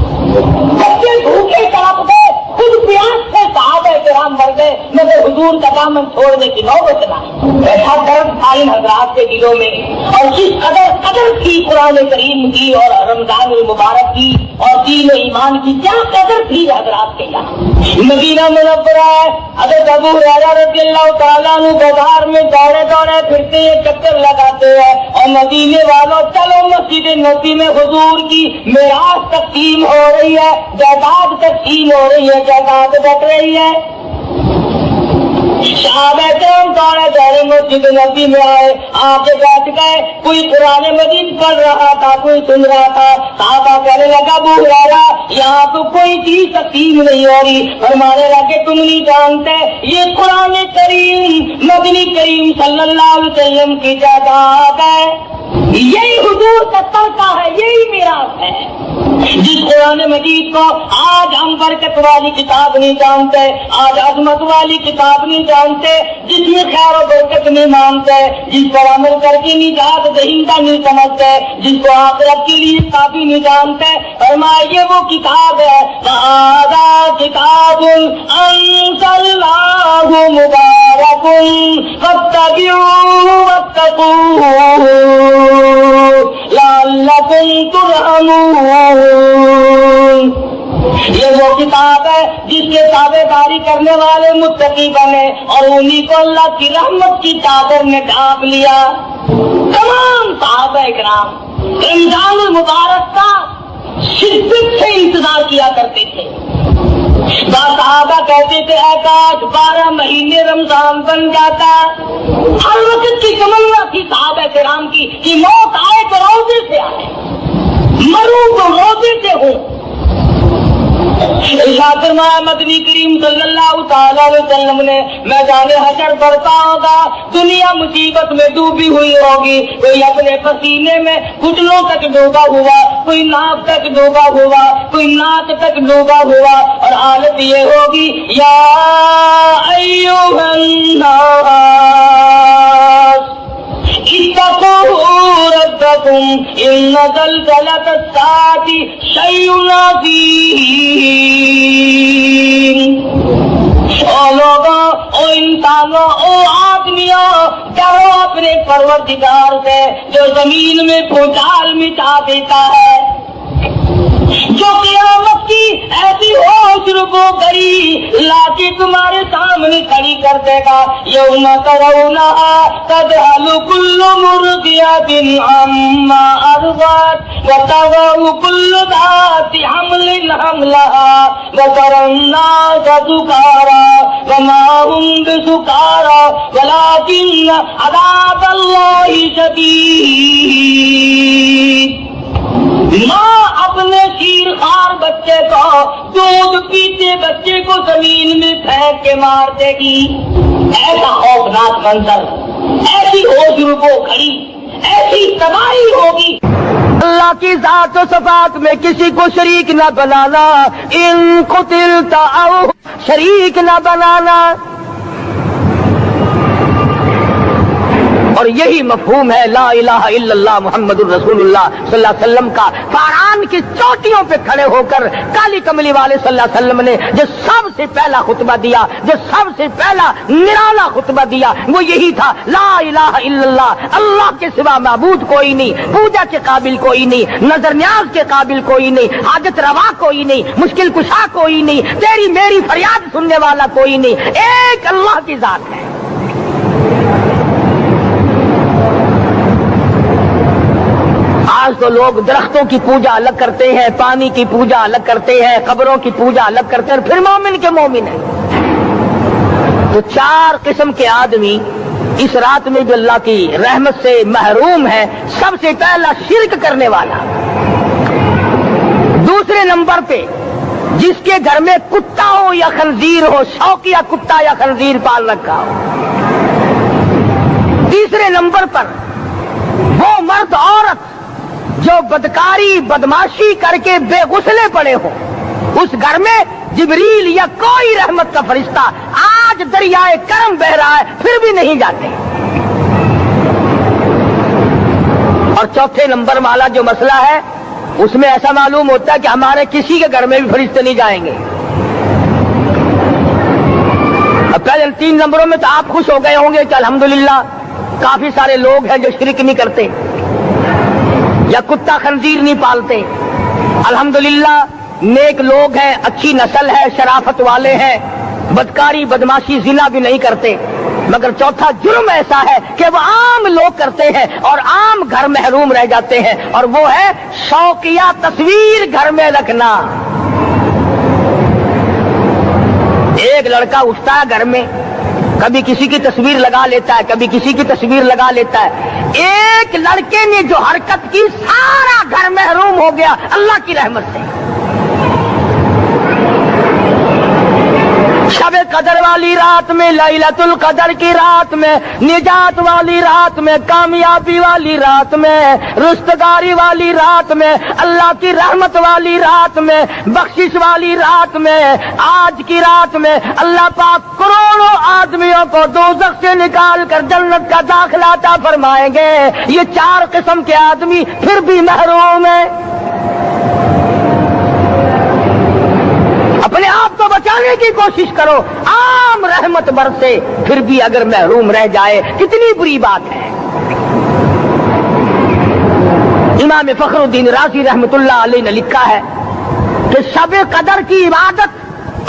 بچے بھوکے تڑپ گئے، خود پیاس سے صحابہ کرام مر گئے، مگر حضور کا دامن چھوڑنے کی نوبت نہ آئی۔ ایسا درد تھا ان حضرات کے دلوں میں، اور جس قدر تھی قرآن کریم کی اور رمضان المبارک کی اور دین و ایمان کی، کیا قدر تھی حضرات کے یہاں۔ مدینہ منورہ ہے، حضرت ابو ہریرہ رضی اللہ تعالیٰ عنہ بازار میں دوڑے پھرتے ہیں، چکر لگاتے ہیں، اور مدینے والوں چلو مسجد نبوی میں حضور کی میراث تقسیم ہو رہی ہے، جائیداد تقسیم ہو رہی ہے، جائیداد بٹ رہی ہے۔ صحابہ کرام سارے سارے مسجد نبی میں آئے، آپ کے بیٹھ گئے، کوئی قرآن مجید پڑھ رہا تھا، کوئی سن رہا تھا۔ صحابہ کہنے لگا ابو ہریرہ یہاں تو کوئی چیز تقسیم نہیں ہو رہی، فرمانے لگے تم نہیں جانتے یہ قرآن کریم مدنی کریم صلی اللہ علیہ وسلم کی جائیداد ہے، یہی حضور کا ترکہ ہے، یہی میراث ہے۔ جس قرآن مجید کو آج ہم برکت والی کتاب نہیں جانتے، آج عظمت والی کتاب نہیں جانتے، جس میں خیر و برکت نہیں مانتے، جس پر عمل کر کے نجات دہندہ نہیں سمجھتے، جس کو آخرت کے لیے کافی نہیں جانتے، فرمایا یہ وہ کتاب ہے وَهَذَا كِتَابٌ أَنزَلْنَاهُ مُبَارَكٌ فَاتَّبِعُوهُ وَاتَّقُوهُ لَعَلَّكُمْ تُرْحَمُونَ۔ یہ وہ کتاب ہے جس کے تابع داری کرنے والے متقی بنے اور انہی کو اللہ کی رحمت کی چادر نے ڈھانپ لیا۔ تمام صحابہ کرام رمضان المبارک کا شدت سے انتظار کیا کرتے تھے۔ بعض صحابہ کہتے تھے اے کاش 12 مہینے رمضان بن جاتا۔ ہر وقت کی تمنا تھی صحابہ کرام کی کہ موت آئے تو روزے سے آئے، مروں تو روزے سے ہوں۔ ارشاد فرمایا مدنی کریم صلی اللہ تعالی علیہ وسلم نے میدان حشر بڑھتا ہوگا، دنیا مصیبت میں ڈوبی ہوئی ہوگی، کوئی اپنے پسینے میں گھٹنوں تک ڈوبا ہوا، کوئی ناک تک ڈوبا ہوا، کوئی ناک تک ڈوبا ہوا، اور حالت یہ ہوگی یا ایھا الناس اتقوا ربکم ان زلزلۃ الساعۃ شیء عظیم۔ او لوگوں، او انسانوں، او آدمیوں، ڈرو اپنے پروردگار سے جو زمین میں بھوچال مچا دیتا ہے، جو قیامت کی ایسی ہوش رکو کری لا کے تمہارے سامنے کھڑی کر دے گا۔ یوم ترونھا تذہل کل مرضعۃ عما ارضعت وتضع کل ذات حمل حملها وترى الناس سکارى وما هم بسکارى ولكن عذاب اللہ شدید۔ ماں اپنے شیر خوار بچے کو، دودھ پیتے بچے کو زمین میں پھینک کے مار دے گی۔ ایسا خوفناک منظر، ایسی ہوش رکو کھڑی، ایسی تباہی ہوگی۔ اللہ کی ذات و صفات میں کسی کو شریک نہ بنانا، ان قتلت او شریک نہ بنانا۔ اور یہی مفہوم ہے لا الہ الا اللہ محمد الرسول اللہ صلی اللہ علیہ وسلم کا۔ فاران کی چوٹیوں پہ کھڑے ہو کر کالی کملی والے صلی اللہ علیہ وسلم نے جو سب سے پہلا خطبہ دیا، جو سب سے پہلا نرالا خطبہ دیا، وہ یہی تھا لا الہ الا اللہ، اللہ کے سوا معبود کوئی نہیں، پوجا کے قابل کوئی نہیں، نظر نیاز کے قابل کوئی نہیں، حاجت روا کوئی نہیں، مشکل کشا کوئی نہیں، تیری میری فریاد سننے والا کوئی نہیں، ایک اللہ کی ذات ہے۔ آج تو لوگ درختوں کی پوجا الگ کرتے ہیں، پانی کی پوجا الگ کرتے ہیں، قبروں کی پوجا الگ کرتے ہیں، اور پھر مومن کے مومن ہیں۔ تو 4 قسم کے آدمی اس رات میں جو اللہ کی رحمت سے محروم ہے۔ سب سے پہلا شرک کرنے والا، دوسرے نمبر پہ جس کے گھر میں کتا ہو یا خنزیر ہو، شوقیہ کتا یا خنزیر پال رکھا ہو۔ تیسرے نمبر پر وہ مرد عورت جو بدکاری بدماشی کر کے بے غسلے پڑے ہو، اس گھر میں جبریل یا کوئی رحمت کا فرشتہ آج دریائے کرم بہ رہا ہے پھر بھی نہیں جاتے۔ اور چوتھے نمبر والا جو مسئلہ ہے اس میں ایسا معلوم ہوتا ہے کہ ہمارے کسی کے گھر میں بھی فرشتے نہیں جائیں گے۔ اب پہلے 3 نمبروں میں تو آپ خوش ہو گئے ہوں گے کہ الحمدللہ کافی سارے لوگ ہیں جو شرک نہیں کرتے یا کتا خنزیر نہیں پالتے، الحمدللہ نیک لوگ ہیں، اچھی نسل ہے، شرافت والے ہیں، بدکاری بدماشی زنا بھی نہیں کرتے۔ مگر چوتھا جرم ایسا ہے کہ وہ عام لوگ کرتے ہیں اور عام گھر محروم رہ جاتے ہیں، اور وہ ہے شوقیہ تصویر گھر میں رکھنا۔ ایک لڑکا اٹھتا ہے گھر میں کبھی کسی کی تصویر لگا لیتا ہے، کبھی کسی کی تصویر لگا لیتا ہے۔ ایک لڑکے نے جو حرکت کی سارا گھر محروم ہو گیا اللہ کی رحمت سے۔ شب قدر والی رات میں، لیلۃ القدر کی رات میں، نجات والی رات میں، کامیابی والی رات میں، رستگاری والی رات میں، اللہ کی رحمت والی رات میں، بخشش والی رات میں، آج کی رات میں اللہ پاک کروڑوں آدمیوں کو دوزخ سے نکال کر جنت کا داخلہ عطا فرمائیں گے۔ یہ 4 قسم کے آدمی پھر بھی محروم ہیں۔ اپنے آپ کو بچانے کی کوشش کرو، عام رحمت برسے، پھر بھی اگر محروم رہ جائے کتنی بری بات ہے۔ امام فخر الدین رازی رحمت اللہ علیہ نے لکھا ہے کہ شب قدر کی عبادت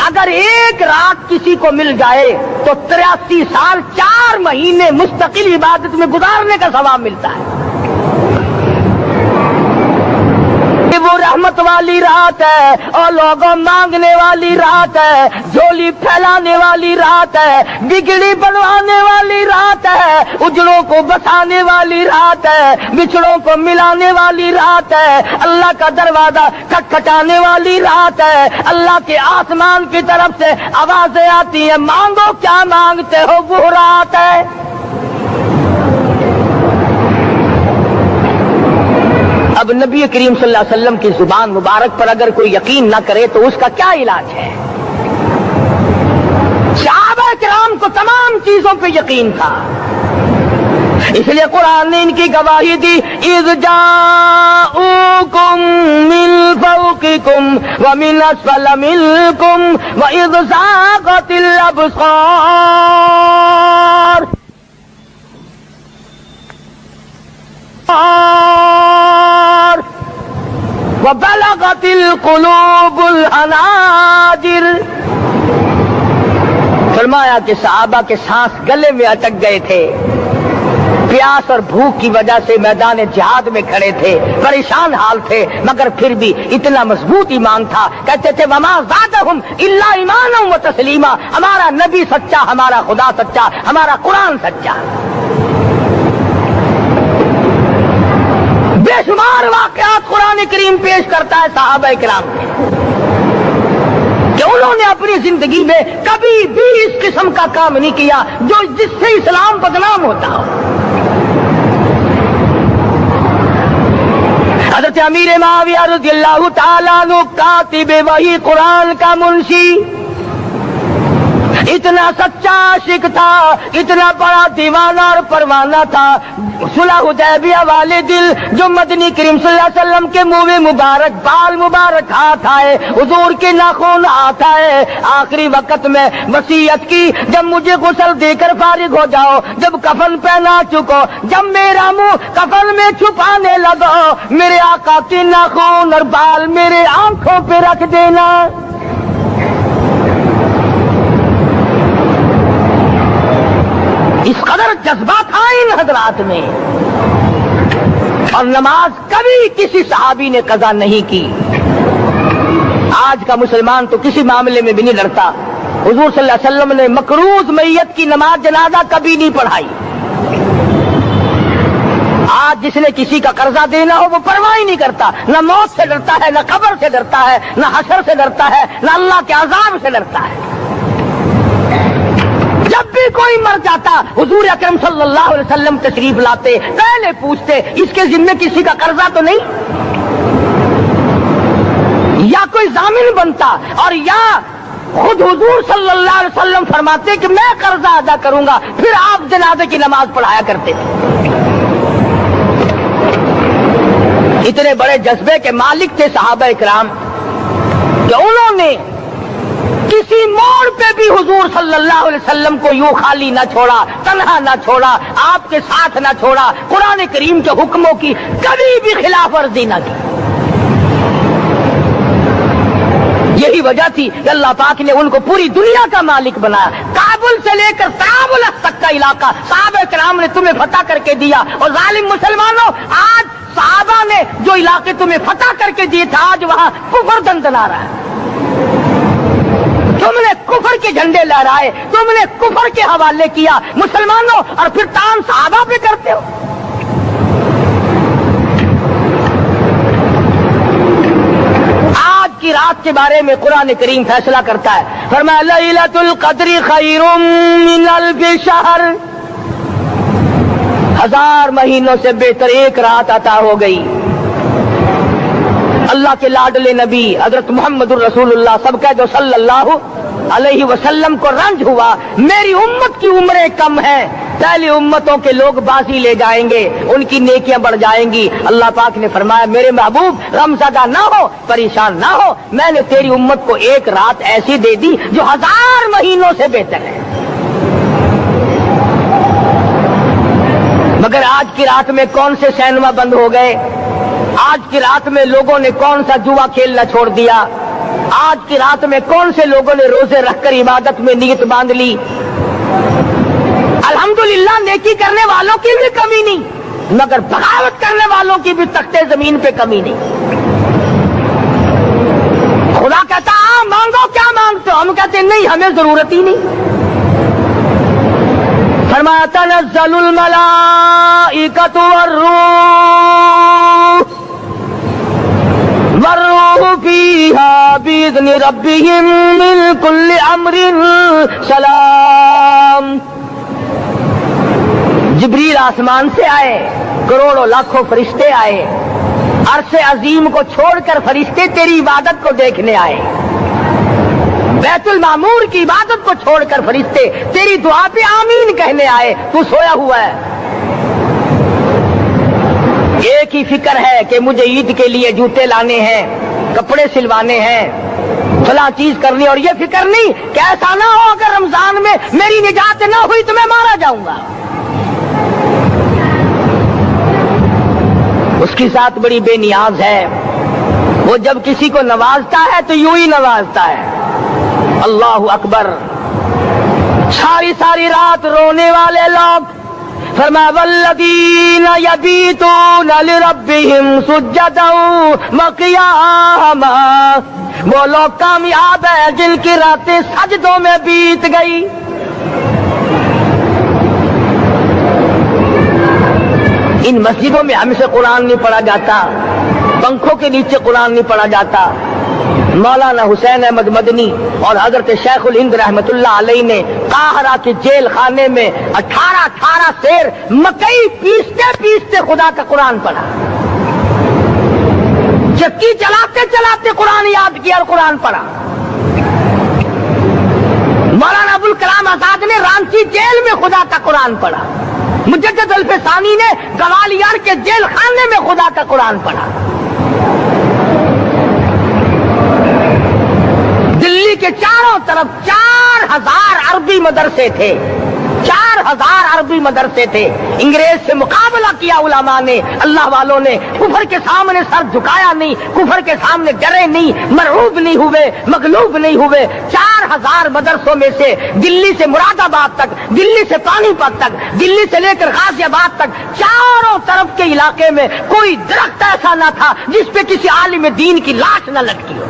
اگر ایک رات کسی کو مل جائے تو 83 سال 4 مہینے مستقل عبادت میں گزارنے کا ثواب ملتا ہے۔ وہ رحمت والی رات ہے اور لوگوں مانگنے والی رات ہے، جھولی پھیلانے والی رات ہے، بگڑی بنوانے والی رات ہے، اجڑوں کو بسانے والی رات ہے، بچڑوں کو ملانے والی رات ہے، اللہ کا دروازہ کھٹکھٹانے والی رات ہے، اللہ کے آسمان کی طرف سے آوازیں آتی ہیں، مانگو کیا مانگتے ہو، وہ رات ہے۔ اب نبی کریم صلی اللہ علیہ وسلم کی زبان مبارک پر اگر کوئی یقین نہ کرے تو اس کا کیا علاج ہے؟ صحابہ کرام کو تمام چیزوں پہ یقین تھا، اس لیے قرآن نے ان کی گواہی دی، اذ جاءوکم من فوقکم ومن اسفل منکم واذ زاغت الابصار وبلغت القلوب الحناجر۔ فرمایا کہ صحابہ کے سانس گلے میں اٹک گئے تھے، پیاس اور بھوک کی وجہ سے میدان جہاد میں کھڑے تھے، پریشان حال تھے، مگر پھر بھی اتنا مضبوط ایمان تھا، کہتے تھے وما زادہم الا ایمانا و تسلیما، ہمارا نبی سچا، ہمارا خدا سچا، ہمارا قرآن سچا۔ بے شمار واقعات قرآن کریم پیش کرتا ہے صحابہ کرام کے کہ انہوں نے اپنی زندگی میں کبھی بھی اس قسم کا کام نہیں کیا جس سے اسلام بدنام ہوتا ہو۔ حضرت امیر معاویہ رضی اللہ تعالیٰ عنہ کاتب وحی قرآن کا منشی، اتنا سچا عاشق تھا، اتنا بڑا دیوانہ اور پروانہ تھا، صلح حدیبیہ والے دل جو مدنی کریم صلی اللہ علیہ وسلم کے منہ مبارک، بال مبارک ہاتھ آئے، حضور کے ناخن ہاتھ آئے، آخری وقت میں وصیت کی جب مجھے غسل دے کر فارغ ہو جاؤ، جب کفن پہنا چکو، جب میرا منہ کفن میں چھپانے لگو، میرے آقا کے ناخن اور بال میرے آنکھوں پہ رکھ دینا۔ اس قدر جذبہ تھا ان حضرات میں، اور نماز کبھی کسی صحابی نے قضا نہیں کی۔ آج کا مسلمان تو کسی معاملے میں بھی نہیں ڈرتا۔ حضور صلی اللہ علیہ وسلم نے مقروض میت کی نماز جنازہ کبھی نہیں پڑھائی۔ آج جس نے کسی کا قرضہ دینا ہو وہ پرواہ ہی نہیں کرتا، نہ موت سے ڈرتا ہے، نہ قبر سے ڈرتا ہے، نہ حشر سے ڈرتا ہے، نہ اللہ کے عذاب سے ڈرتا ہے۔ جب بھی کوئی مر جاتا حضور اکرم صلی اللہ علیہ وسلم تشریف لاتے، پہلے پوچھتے اس کے ذمے کسی کا قرضہ تو نہیں، یا کوئی ضامن بنتا، اور یا خود حضور صلی اللہ علیہ وسلم فرماتے کہ میں قرضہ ادا کروں گا، پھر آپ جنازے کی نماز پڑھایا کرتے تھے۔ اتنے بڑے جذبے کے مالک تھے صحابہ اکرام کہ انہوں نے کسی موڑ پہ بھی حضور صلی اللہ علیہ وسلم کو یوں خالی نہ چھوڑا، تنہا نہ چھوڑا، آپ کے ساتھ نہ چھوڑا، قرآن کریم کے حکموں کی کبھی بھی خلاف ورزی نہ کی۔ یہی وجہ تھی کہ اللہ پاک نے ان کو پوری دنیا کا مالک بنایا۔ کابل سے لے کر طرابلس تک کا علاقہ صحابہ کرام نے تمہیں فتح کر کے دیا، اور ظالم مسلمانوں آج صحابہ نے جو علاقے تمہیں فتح کر کے دیے تھے، آج وہاں کفر دندنا رہا ہے۔ تم نے کفر کے جھنڈے لہرائے، تم نے کفر کے حوالے کیا مسلمانوں، اور پھر تان صحابہ پہ کرتے ہو۔ آج کی رات کے بارے میں قرآن کریم فیصلہ کرتا ہے، فرمایا لیلۃ القدر خیر من الف شہر، 1000 مہینوں سے بہتر ایک رات عطا ہو گئی۔ اللہ کے لاڈلے نبی حضرت محمد الرسول اللہ سب کا جو صلی اللہ علیہ وسلم کو رنج ہوا، میری امت کی عمریں کم ہیں، پہلی امتوں کے لوگ بازی لے جائیں گے، ان کی نیکیاں بڑھ جائیں گی۔ اللہ پاک نے فرمایا میرے محبوب غمزدہ نہ ہو، پریشان نہ ہو، میں نے تیری امت کو ایک رات ایسی دے دی جو 1000 مہینوں سے بہتر ہے۔ مگر آج کی رات میں کون سے سینما بند ہو گئے؟ آج کی رات میں لوگوں نے کون سا جوا کھیلنا چھوڑ دیا؟ آج کی رات میں کون سے لوگوں نے روزے رکھ کر عبادت میں نیت باندھ لی؟ الحمدللہ نیکی کرنے والوں کی بھی کمی نہیں، مگر بغاوت کرنے والوں کی بھی تختے زمین پہ کمی نہیں۔ خدا کہتا مانگو کیا مانگتے ہو؟ ہم کہتے ہیں نہیں، ہمیں ضرورت ہی نہیں۔ فرمایا تنزل الملائکۃ والروح فیہا بإذن ربہم من کل امر سلام۔ جبریل آسمان سے آئے، کروڑوں لاکھوں فرشتے آئے، عرش عظیم کو چھوڑ کر فرشتے تیری عبادت کو دیکھنے آئے، بیت المعمور کی عبادت کو چھوڑ کر فرشتے تیری دعا پہ آمین کہنے آئے، تو سویا ہوا ہے۔ ایک ہی فکر ہے کہ مجھے عید کے لیے جوتے لانے ہیں، کپڑے سلوانے ہیں، فلاں چیز کرنی، اور یہ فکر نہیں کہ ایسا نہ ہو اگر رمضان میں میری نجات نہ ہوئی تو میں مارا جاؤں گا۔ اس کی ذات بڑی بے نیاز ہے، وہ جب کسی کو نوازتا ہے تو یوں ہی نوازتا ہے۔ اللہ اکبر۔ ساری ساری رات رونے والے لوگ، فرمایا والذین یبیتون لربہم سجدا وقیاما، وہ لوگ کامیاب ہیں جن کی راتیں سجدوں میں بیت گئی۔ ان مسجدوں میں ہم سے قرآن نہیں پڑھا جاتا، پنکھوں کے نیچے قرآن نہیں پڑھا جاتا۔ مولانا حسین احمد مدنی اور حضرت شیخ الہند رحمت اللہ علیہ نے قاہرہ کے جیل خانے میں 18 سیر مکئی پیستے پیستے خدا کا قرآن پڑھا، چکی چلاتے چلاتے قرآن یاد کیا اور قرآن پڑھا۔ مولانا ابوالکلام آزاد نے رانچی جیل میں خدا کا قرآن پڑھا، مجدد الفسانی نے گوالیار کے جیل خانے میں خدا کا قرآن پڑھا۔ دلی کے چاروں طرف 4000 عربی مدرسے تھے، 4000 عربی مدرسے تھے۔ انگریز سے مقابلہ کیا علماء نے، اللہ والوں نے، کفر کے سامنے سر جھکایا نہیں، کفر کے سامنے ڈرے نہیں، مرعوب نہیں ہوئے، مغلوب نہیں ہوئے۔ 4000 مدرسوں میں سے دلی سے مراد آباد تک، دلی سے پانی پت تک، دلی سے لے کر غازی آباد تک، چاروں طرف کے علاقے میں کوئی درخت ایسا نہ تھا جس پہ کسی عالم دین کی لاش نہ لٹکی ہو۔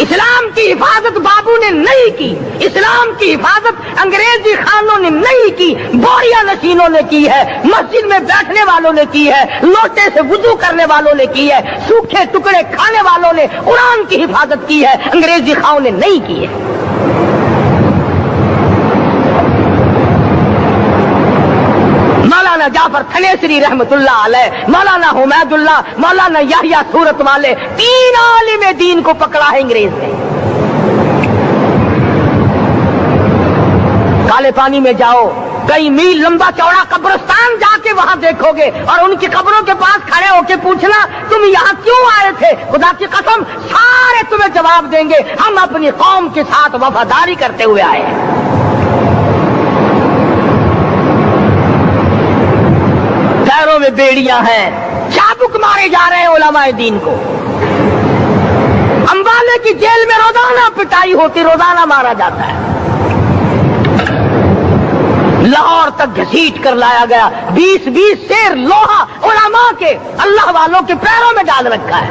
اسلام کی حفاظت بابو نے نہیں کی، اسلام کی حفاظت انگریزی خانوں نے نہیں کی، بوریا نشینوں نے کی ہے، مسجد میں بیٹھنے والوں نے کی ہے، لوٹے سے وضو کرنے والوں نے کی ہے، سوکھے ٹکڑے کھانے والوں نے قرآن کی حفاظت کی ہے، انگریزی خانوں نے نہیں کی ہے۔ مولانا جعفر تھنیسری رحمت اللہ علیہ، مولانا حمید اللہ، مولانا یحییٰ صورت والے، 3 عالم دین کو پکڑا ہے انگریز نے۔ کالے پانی میں جاؤ، کئی میل لمبا چوڑا قبرستان جا کے وہاں دیکھو گے، اور ان کی قبروں کے پاس کھڑے ہو کے پوچھنا تم یہاں کیوں آئے تھے، خدا کی قسم سارے تمہیں جواب دیں گے ہم اپنی قوم کے ساتھ وفاداری کرتے ہوئے آئے ہیں۔ پیروں میں بیڑیاں ہیں، چابک مارے جا رہے ہیں علماء دین کو۔ امبالے کی جیل میں روزانہ پٹائی ہوتی، روزانہ مارا جاتا ہے۔ لاہور تک گھسیٹ کر لایا گیا، 20 سیر لوہا علماء کے، اللہ والوں کے پیروں میں ڈال رکھا ہے۔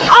100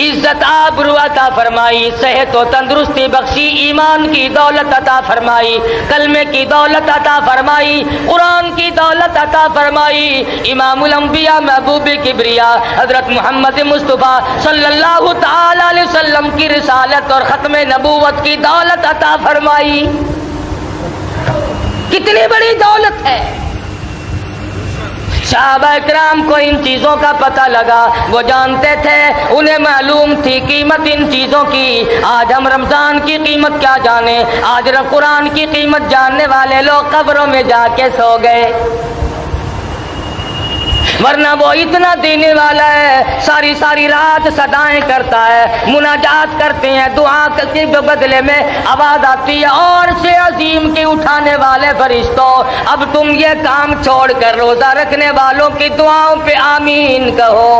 عزت آبرو عطا فرمائی، صحت و تندرستی بخشی، ایمان کی دولت عطا فرمائی، کلمے کی دولت عطا فرمائی، قرآن کی دولت عطا فرمائی، امام الانبیاء محبوب کبریا حضرت محمد مصطفیٰ صلی اللہ تعالی علیہ وسلم کی رسالت اور ختم نبوت کی دولت عطا فرمائی۔ کتنی بڑی دولت ہے۔ صحابہ کرام کو ان چیزوں کا پتہ لگا، وہ جانتے تھے، انہیں معلوم تھی قیمت ان چیزوں کی۔ آج ہم رمضان کی قیمت کیا جانے، آج قرآن کی قیمت جاننے والے لوگ قبروں میں جا کے سو گئے، ورنہ وہ اتنا دینے والا ہے، ساری ساری رات صدائیں کرتا ہے، مناجات کرتے ہیں، دعا کے بدلے میں آواز آتی ہے، اور سے عظیم کے اٹھانے والے فرشتوں، اب تم یہ کام چھوڑ کر روزہ رکھنے والوں کی دعاؤں پہ آمین کہو۔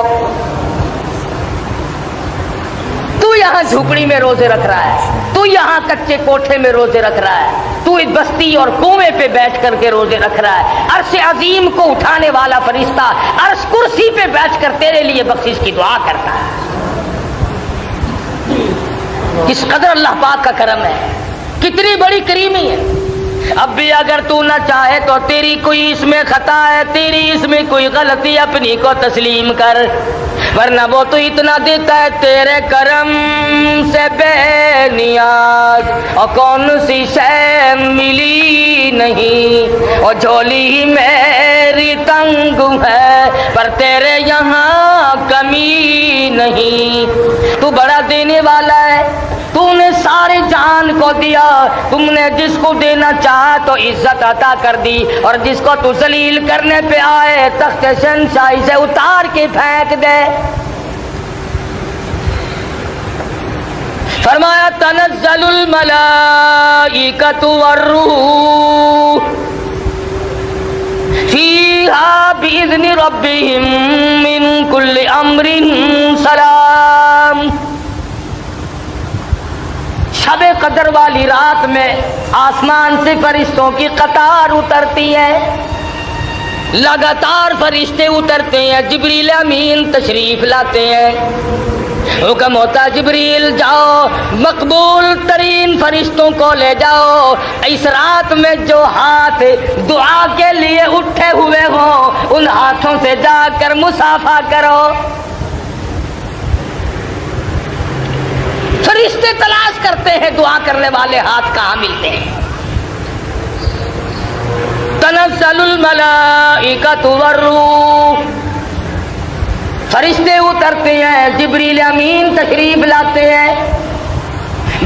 تو یہاں جھوپڑی میں روزے رکھ رہا ہے، تو یہاں کچے کوٹھے میں روزے رکھ رہا ہے، تو اس بستی اور کنویں پہ بیٹھ کر کے روزے رکھ رہا ہے، عرش عظیم کو اٹھانے والا فرشتہ عرش کرسی پہ بیٹھ کر تیرے لیے بخشش کی دعا کرتا ہے۔ کس قدر اللہ پاک کا کرم ہے، کتنی بڑی کریمی ہے۔ اب بھی اگر تو نہ چاہے تو تیری کوئی اس میں خطا ہے، تیری اس میں کوئی غلطی، اپنی کو تسلیم کر، ورنہ وہ تو اتنا دیتا ہے، تیرے کرم سے بے نیاز اور کون سی شے ملی نہیں، اور جھولی ہی میری تنگ ہے پر تیرے یہاں کمی نہیں۔ تو بڑا دینے والا ہے، تو نے سارے جان کو دیا، تم نے جس کو دینا چاہا تو عزت عطا کر دی، اور جس کو تو ذلیل کرنے پہ آئے تخت شہنشاہی سے اتار کے پھینک دے۔ فرمایا تنزل الملائکۃ والروح فیہا بإذن ربہم من کل امر سلام۔ شب قدر والی رات میں آسمان سے فرشتوں کی قطار اترتی ہے، لگاتار فرشتے اترتے ہیں، جبریل امین تشریف لاتے ہیں، حکم ہوتا جبریل جاؤ مقبول ترین فرشتوں کو لے جاؤ، اس رات میں جو ہاتھ دعا کے لیے اٹھے ہوئے ہوں ان ہاتھوں سے جا کر مصافحہ کرو۔ فرشتے تلاش کرتے ہیں دعا کرنے والے ہاتھ کہاں ملتے ہیں۔ تنزل الملائکۃ والروح، فرشتے اترتے ہیں، جبریل امین تشریف لاتے ہیں۔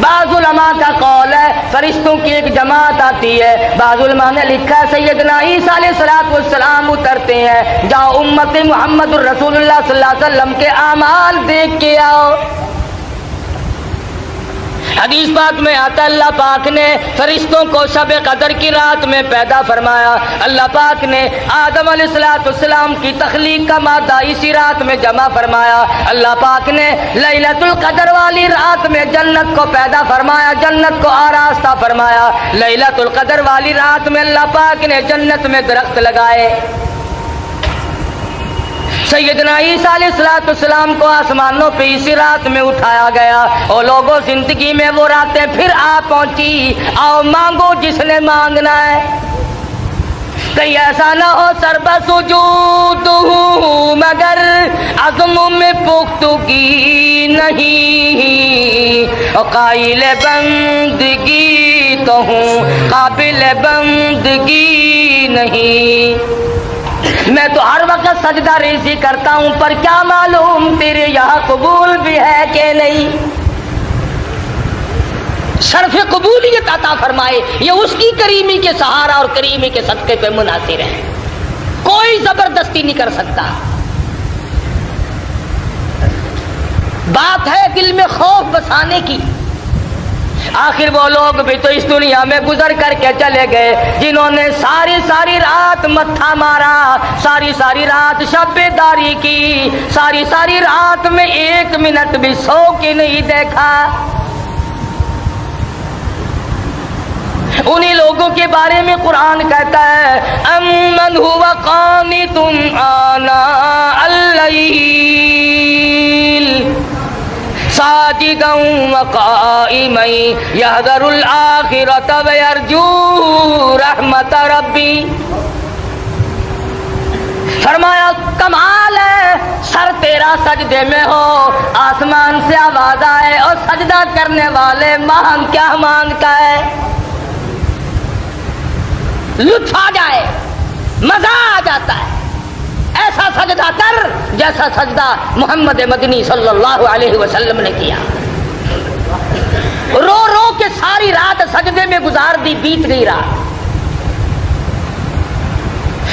بعض علماء کا قول ہے فرشتوں کی ایک جماعت آتی ہے، بعض علماء نے لکھا ہے سیدنا عیسیٰ علیہ السلام اترتے ہیں، جاؤ امت محمد الرسول اللہ صلی اللہ علیہ وسلم کے اعمال دیکھ کے آؤ۔ حدیث پاک میں آتا اللہ پاک نے فرشتوں کو شب قدر کی رات میں پیدا فرمایا، اللہ پاک نے آدم علیہ السلام کی تخلیق کا مادہ اسی رات میں جمع فرمایا، اللہ پاک نے لیلۃ القدر والی رات میں جنت کو پیدا فرمایا، جنت کو آراستہ فرمایا، لیلۃ القدر والی رات میں اللہ پاک نے جنت میں درخت لگائے۔ سیدنا عیسیٰ علیہ السلام کو آسمانوں پہ اسی رات میں اٹھایا گیا، اور لوگوں زندگی میں وہ راتیں پھر آ پہنچی، آؤ مانگو جس نے مانگنا ہے، کہیں ایسا نہ ہو سر بسجود ہوں مگر عزم میں پختگی نہیں، اور قائل بندگی تو ہوں قابل بندگی نہیں۔ میں تو ہر وقت سجدہ ریزی کرتا ہوں، پر کیا معلوم تیرے یہاں قبول بھی ہے کہ نہیں۔ شرف قبولیت عطا فرمائے، یہ اس کی کریمی کے سہارا اور کریمی کے صدقے پہ منحصر ہے، کوئی زبردستی نہیں کر سکتا۔ بات ہے دل میں خوف بسانے کی۔ آخر وہ لوگ بھی تو اس دنیا میں گزر کر کے چلے گئے جنہوں نے ساری ساری رات متھا مارا، ساری ساری رات شب بیداری کی، ساری ساری رات میں ایک منٹ بھی سو کے نہیں دیکھا۔ انہی لوگوں کے بارے میں قرآن کہتا ہے امن هو قانت آناء اللیل ساجدا وقائما يحذر الآخرة ويرجو رحمت ربی. فرمایا کمال ہے سر تیرا سجدے میں ہو، آسمان سے آواز آئے اور سجدہ کرنے والے مانگ کیا مانگتا ہے؟ لطف آ جائے، مزہ آ جاتا ہے. ایسا سجدہ کر جیسا سجدہ محمد مدنی صلی اللہ علیہ وسلم نے کیا. رو رو کے ساری رات سجدے میں گزار دی، بیت گئی رات.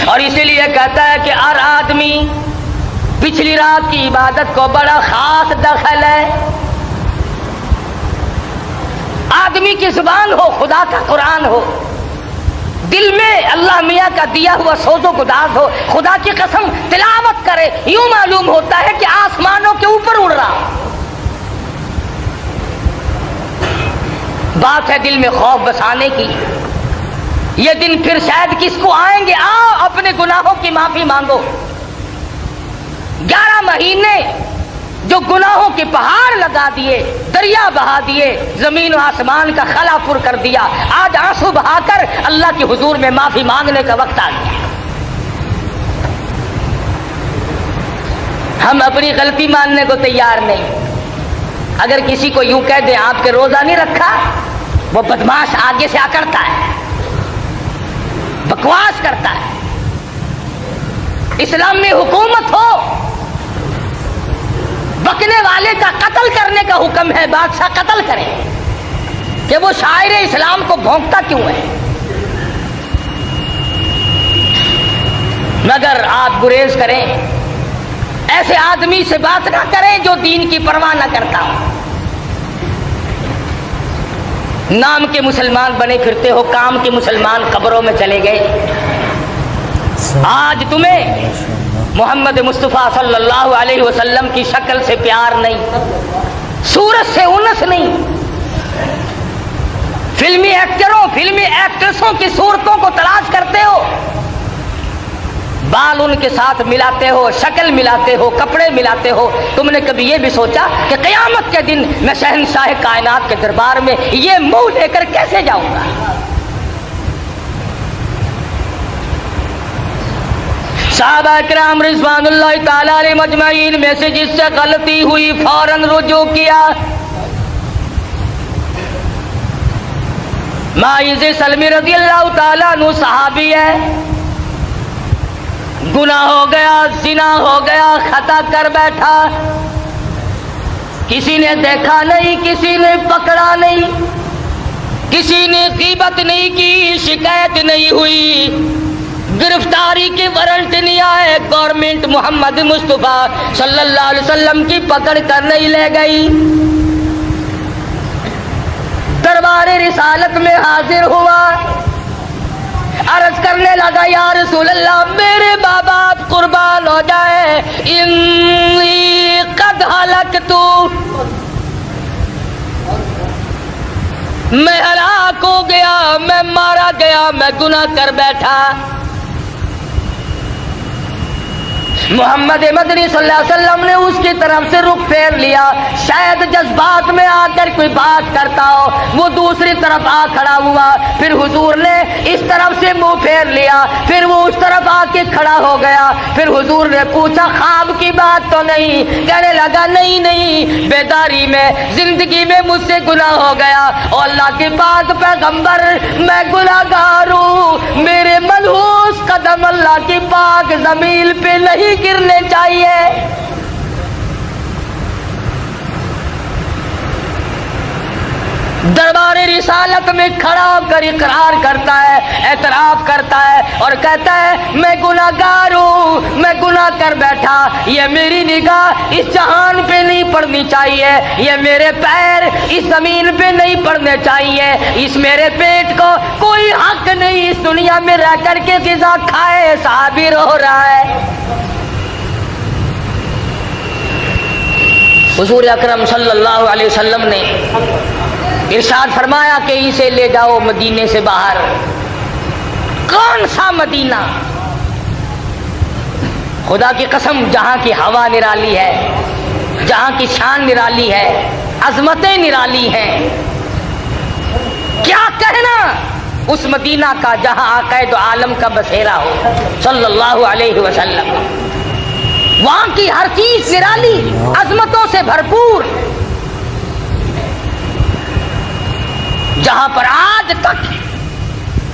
اور اسی لیے کہتا ہے کہ ہر آدمی پچھلی رات کی عبادت کو بڑا خاص دخل ہے. آدمی کی زبان ہو، خدا کا قرآن ہو، دل میں اللہ میاں کا دیا ہوا سوز و گداز ہو، خدا کی قسم تلاوت کرے، یوں معلوم ہوتا ہے کہ آسمانوں کے اوپر اڑ رہا. بات ہے دل میں خوف بسانے کی. یہ دن پھر شاید کس کو آئیں گے. آؤ اپنے گناہوں کی معافی مانگو. 11 مہینے جو گناہوں کے پہاڑ لگا دیے، دریا بہا دیے، زمین و آسمان کا خلا پر کر دیا، آج آنسو بہا کر اللہ کے حضور میں معافی مانگنے کا وقت آ گیا. ہم اپنی غلطی ماننے کو تیار نہیں. اگر کسی کو یوں کہہ دیں آپ کے روزہ نہیں رکھا، وہ بدماش آگے سے اکڑتا ہے، بکواس کرتا ہے. اسلام میں حکومت ہو، بکنے والے کا قتل کرنے کا حکم ہے، بادشاہ قتل کرے، کہ وہ شاعر اسلام کو بھونکتا کیوں ہے. مگر آپ گریز کریں، ایسے آدمی سے بات نہ کریں جو دین کی پرواہ نہ کرتا. نام کے مسلمان بنے پھرتے ہو، کام کے مسلمان قبروں میں چلے گئے. آج تمہیں محمد مصطفیٰ صلی اللہ علیہ وسلم کی شکل سے پیار نہیں، صورت سے انس نہیں. فلمی ایکٹروں، فلمی ایکٹریسوں کی صورتوں کو تلاش کرتے ہو، بال ان کے ساتھ ملاتے ہو، شکل ملاتے ہو، کپڑے ملاتے ہو. تم نے کبھی یہ بھی سوچا کہ قیامت کے دن میں شہنشاہ کائنات کے دربار میں یہ منہ لے کر کیسے جاؤں گا؟ صحابہ کرام رضوان اللہ تعالی علیہ مجمعین میں سے جس سے غلطی ہوئی فوراً رجوع کیا. معاذ سلمی رضی اللہ تعالیٰ عنہ صحابی ہے، گناہ ہو گیا، زنا ہو گیا، خطا کر بیٹھا، کسی نے دیکھا نہیں، کسی نے پکڑا نہیں، کسی نے غیبت نہیں کی، شکایت نہیں ہوئی، گرفتاری کے وارنٹ نہیں آئے، گورنمنٹ محمد مصطفیٰ صلی اللہ علیہ وسلم کی پکڑ کر نہیں لے گئی. دربار رسالت میں حاضر ہوا، عرض کرنے لگا یا رسول اللہ میرے ماں باپ قربان ہو جائے، انی قد ہلکت، میں ہلاک ہو گیا، میں مارا گیا، میں گناہ کر بیٹھا. محمد مدنی صلی اللہ علیہ وسلم نے اس کی طرف سے رخ پھیر لیا. شاید جذبات میں آ کر کوئی بات کرتا ہو، وہ دوسری طرف آ کھڑا ہوا، پھر حضور نے اس طرف سے منہ پھیر لیا، پھر وہ اس طرف آ کے کھڑا ہو گیا. پھر حضور نے پوچھا خواب کی بات تو نہیں؟ کہنے لگا نہیں نہیں، بیداری میں زندگی میں مجھ سے گناہ ہو گیا. اور اللہ کے پاک پیغمبر میں گناہگار ہوں، میرے ملحوظ قدم اللہ کی پاک زمین پہ نہیں گرنے چاہیے. دربار رسالت میں کھڑا ہو کر اقرار کرتا ہے، اعتراف کرتا ہے اور کہتا ہے میں گناہگار ہوں، میں گناہ کر بیٹھا. یہ میری نگاہ اس جہان پہ نہیں پڑنی چاہیے، یہ میرے پیر اس زمین پہ نہیں پڑنے چاہیے، اس میرے پیٹ کو کوئی حق نہیں اس دنیا میں رہ کر کے غذا کھائے. صحابی رو رہا ہے. حضور اکرم صلی اللہ علیہ وسلم نے ارشاد فرمایا کہ اسے لے جاؤ مدینے سے باہر. کون سا مدینہ؟ خدا کی قسم جہاں کی ہوا نرالی ہے، جہاں کی شان نرالی ہے، عظمتیں نرالی ہیں. کیا کہنا اس مدینہ کا جہاں آقا دو عالم کا بسیرا ہو صلی اللہ علیہ وسلم. وہاں کی ہر چیز نرالی، عظمتوں سے بھرپور، جہاں پر آج تک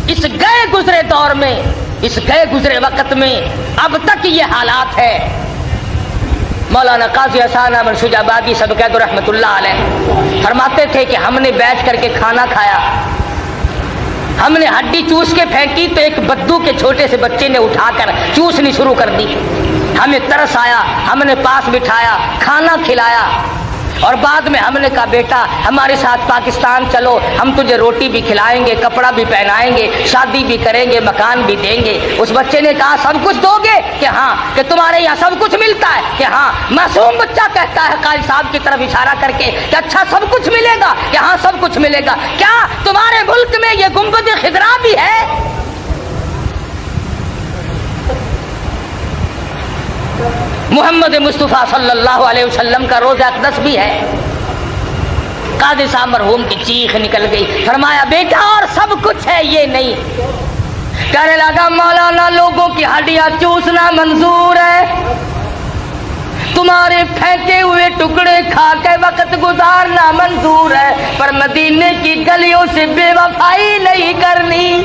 اس گئے گزرے دور میں، اس گئے گزرے وقت میں اب تک یہ حالات ہے. مولانا قاضی احسان احمد شجابادی صاحب قید رحمۃ اللہ علیہ فرماتے تھے کہ ہم نے بیٹھ کر کے کھانا کھایا، ہم نے ہڈی چوس کے پھینکی تو ایک بدو کے چھوٹے سے بچے نے اٹھا کر چوسنی شروع کر دی. ہمیں ترس آیا، ہم نے پاس بٹھایا، کھانا کھلایا، اور بعد میں ہم نے کہا بیٹا ہمارے ساتھ پاکستان چلو، ہم تجھے روٹی بھی کھلائیں گے، کپڑا بھی پہنائیں گے، شادی بھی کریں گے، مکان بھی دیں گے. اس بچے نے کہا سب کچھ دو گے؟ کہ ہاں. کہ تمہارے یہاں سب کچھ ملتا ہے؟ کہ ہاں. معصوم بچہ کہتا ہے قائد صاحب کی طرف اشارہ کر کے کہ اچھا سب کچھ ملے گا؟ کہ ہاں سب کچھ ملے گا. کیا تمہارے ملک میں یہ گنبد خضرا بھی ہے؟ محمد مصطفیٰ صلی اللہ علیہ وسلم کا روضہ اقدس بھی ہے. قاضی صاحب مرحوم کی چیخ نکل گئی، فرمایا بیٹا اور سب کچھ ہے یہ نہیں. کہنے لگا مولانا لوگوں کی ہڈیاں چوسنا منظور ہے، تمہارے پھینکے ہوئے ٹکڑے کھا کے وقت گزارنا منظور ہے، پر مدینے کی گلیوں سے بے وفائی نہیں کرنی.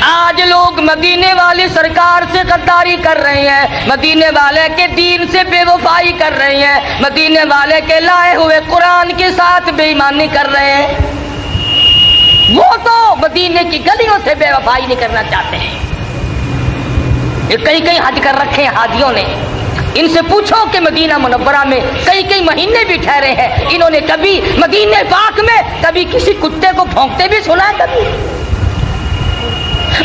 آج لوگ مدینے والی سرکار سے غداری کر رہے ہیں، مدینے والے کے دین سے بے وفائی کر رہے ہیں، مدینے والے کے لائے ہوئے قرآن کے ساتھ بے ایمانی کر رہے ہیں. وہ تو مدینے کی گلیوں سے بے وفائی نہیں کرنا چاہتے ہیں. یہ کئی حج کر رکھے ہیں حاجیوں نے، ان سے پوچھو کہ مدینہ منورہ میں کئی مہینے بھی ٹھہرے ہیں، انہوں نے کبھی مدینے پاک میں کبھی کسی کتے کو بھونکتے بھی سنا ہے کبھی؟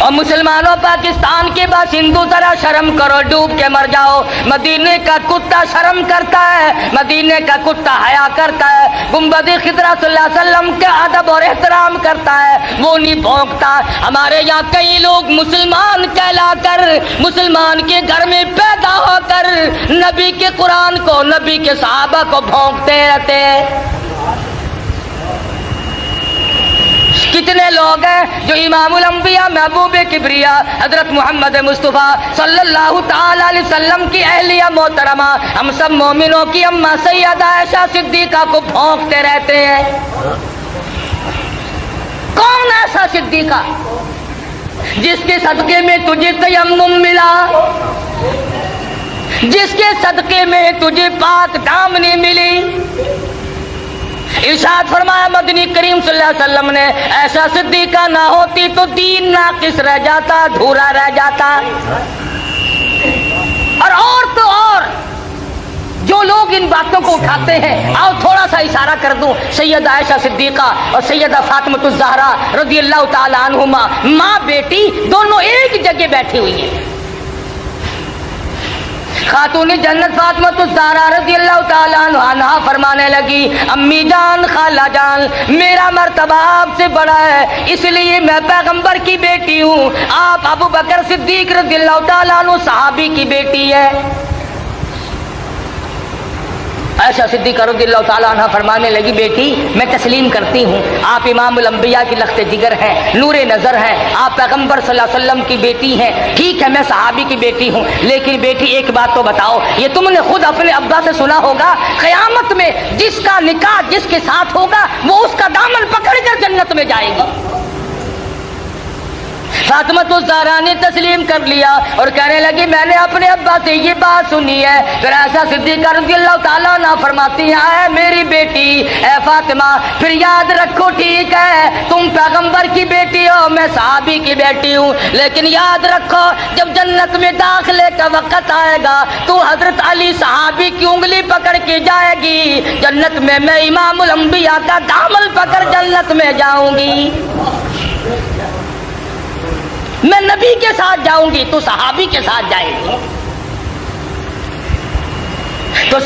اور مسلمانوں پاکستان کے باشندوں ذرا شرم کرو، ڈوب کے مر جاؤ. مدینے کا کتا شرم کرتا ہے، مدینے کا کتا حیا کرتا ہے، گنبد خضرا صلی اللہ علیہ وسلم کا ادب اور احترام کرتا ہے، وہ نہیں بھونکتا. ہمارے یہاں کئی لوگ مسلمان کہلا کر، مسلمان کے گھر میں پیدا ہو کر نبی کے قرآن کو، نبی کے صحابہ کو بھونکتے رہتے ہیں. کتنے لوگ ہیں جو امام الانبیاء محبوب کبریا حضرت محمد مصطفیٰ صلی اللہ تعالی علیہ وسلم کی اہلیہ محترمہ، ہم سب مومنوں کی اماں سیدہ عائشہ صدیقہ کو بھونکتے رہتے ہیں. کون ایسا صدیقہ جس کے صدقے میں تجھے تیمم ملا، جس کے صدقے میں تجھے پاک دامنی ملی؟ ارشاد فرمایا مدنی کریم صلی اللہ علیہ وسلم نے ایسا صدیقہ نہ ہوتی تو دین ناقص رہ جاتا، دھورا رہ جاتا. اور تو اور جو لوگ ان باتوں کو اٹھاتے ہیں، آؤ تھوڑا سا اشارہ کر دوں. سیدہ عائشہ صدیقہ اور سیدہ فاطمہ الزہرا رضی اللہ تعالی عنہما، ماں بیٹی دونوں ایک جگہ بیٹھی ہوئی ہیں. خاتون جنت فاطمہ الزہرا رضی اللہ تعالیٰ عنہ فرمانے لگی امی جان، خالہ جان، میرا مرتبہ آپ سے بڑا ہے، اس لیے میں پیغمبر کی بیٹی ہوں، آپ ابو بکر صدیق رضی اللہ تعالیٰ عنہ صحابی کی بیٹی ہے. عائشہ صدیقہ رضی اللہ تعالیٰ عنہ فرمانے لگی بیٹی میں تسلیم کرتی ہوں، آپ امام الانبیاء کی لخت جگر ہیں، نور نظر ہیں، آپ پیغمبر صلی اللہ علیہ وسلم کی بیٹی ہیں، ٹھیک ہے میں صحابی کی بیٹی ہوں، لیکن بیٹی ایک بات تو بتاؤ، یہ تم نے خود اپنے ابا سے سنا ہوگا قیامت میں جس کا نکاح جس کے ساتھ ہوگا وہ اس کا دامن پکڑ کر جنت میں جائے گی. فاطمہ الزہرا نے تسلیم کر لیا اور کہنے لگی میں نے اپنے ابا سے یہ بات سنی ہے. پھر عائشہ صدیقہ رضی اللہ تعالیٰ عنہ فرماتی ہیں اے میری بیٹی، اے فاطمہ، پھر یاد رکھو ٹھیک ہے تم پیغمبر کی بیٹی ہو، میں صحابی کی بیٹی ہوں، لیکن یاد رکھو جب جنت میں داخلے کا وقت آئے گا تو حضرت علی صحابی کی انگلی پکڑ کے جائے گی جنت میں امام الانبیاء کا دامن پکڑ جنت میں جاؤں گی. میں نبی کے ساتھ جاؤں گی تو صحابی کے ساتھ جائے گی. تو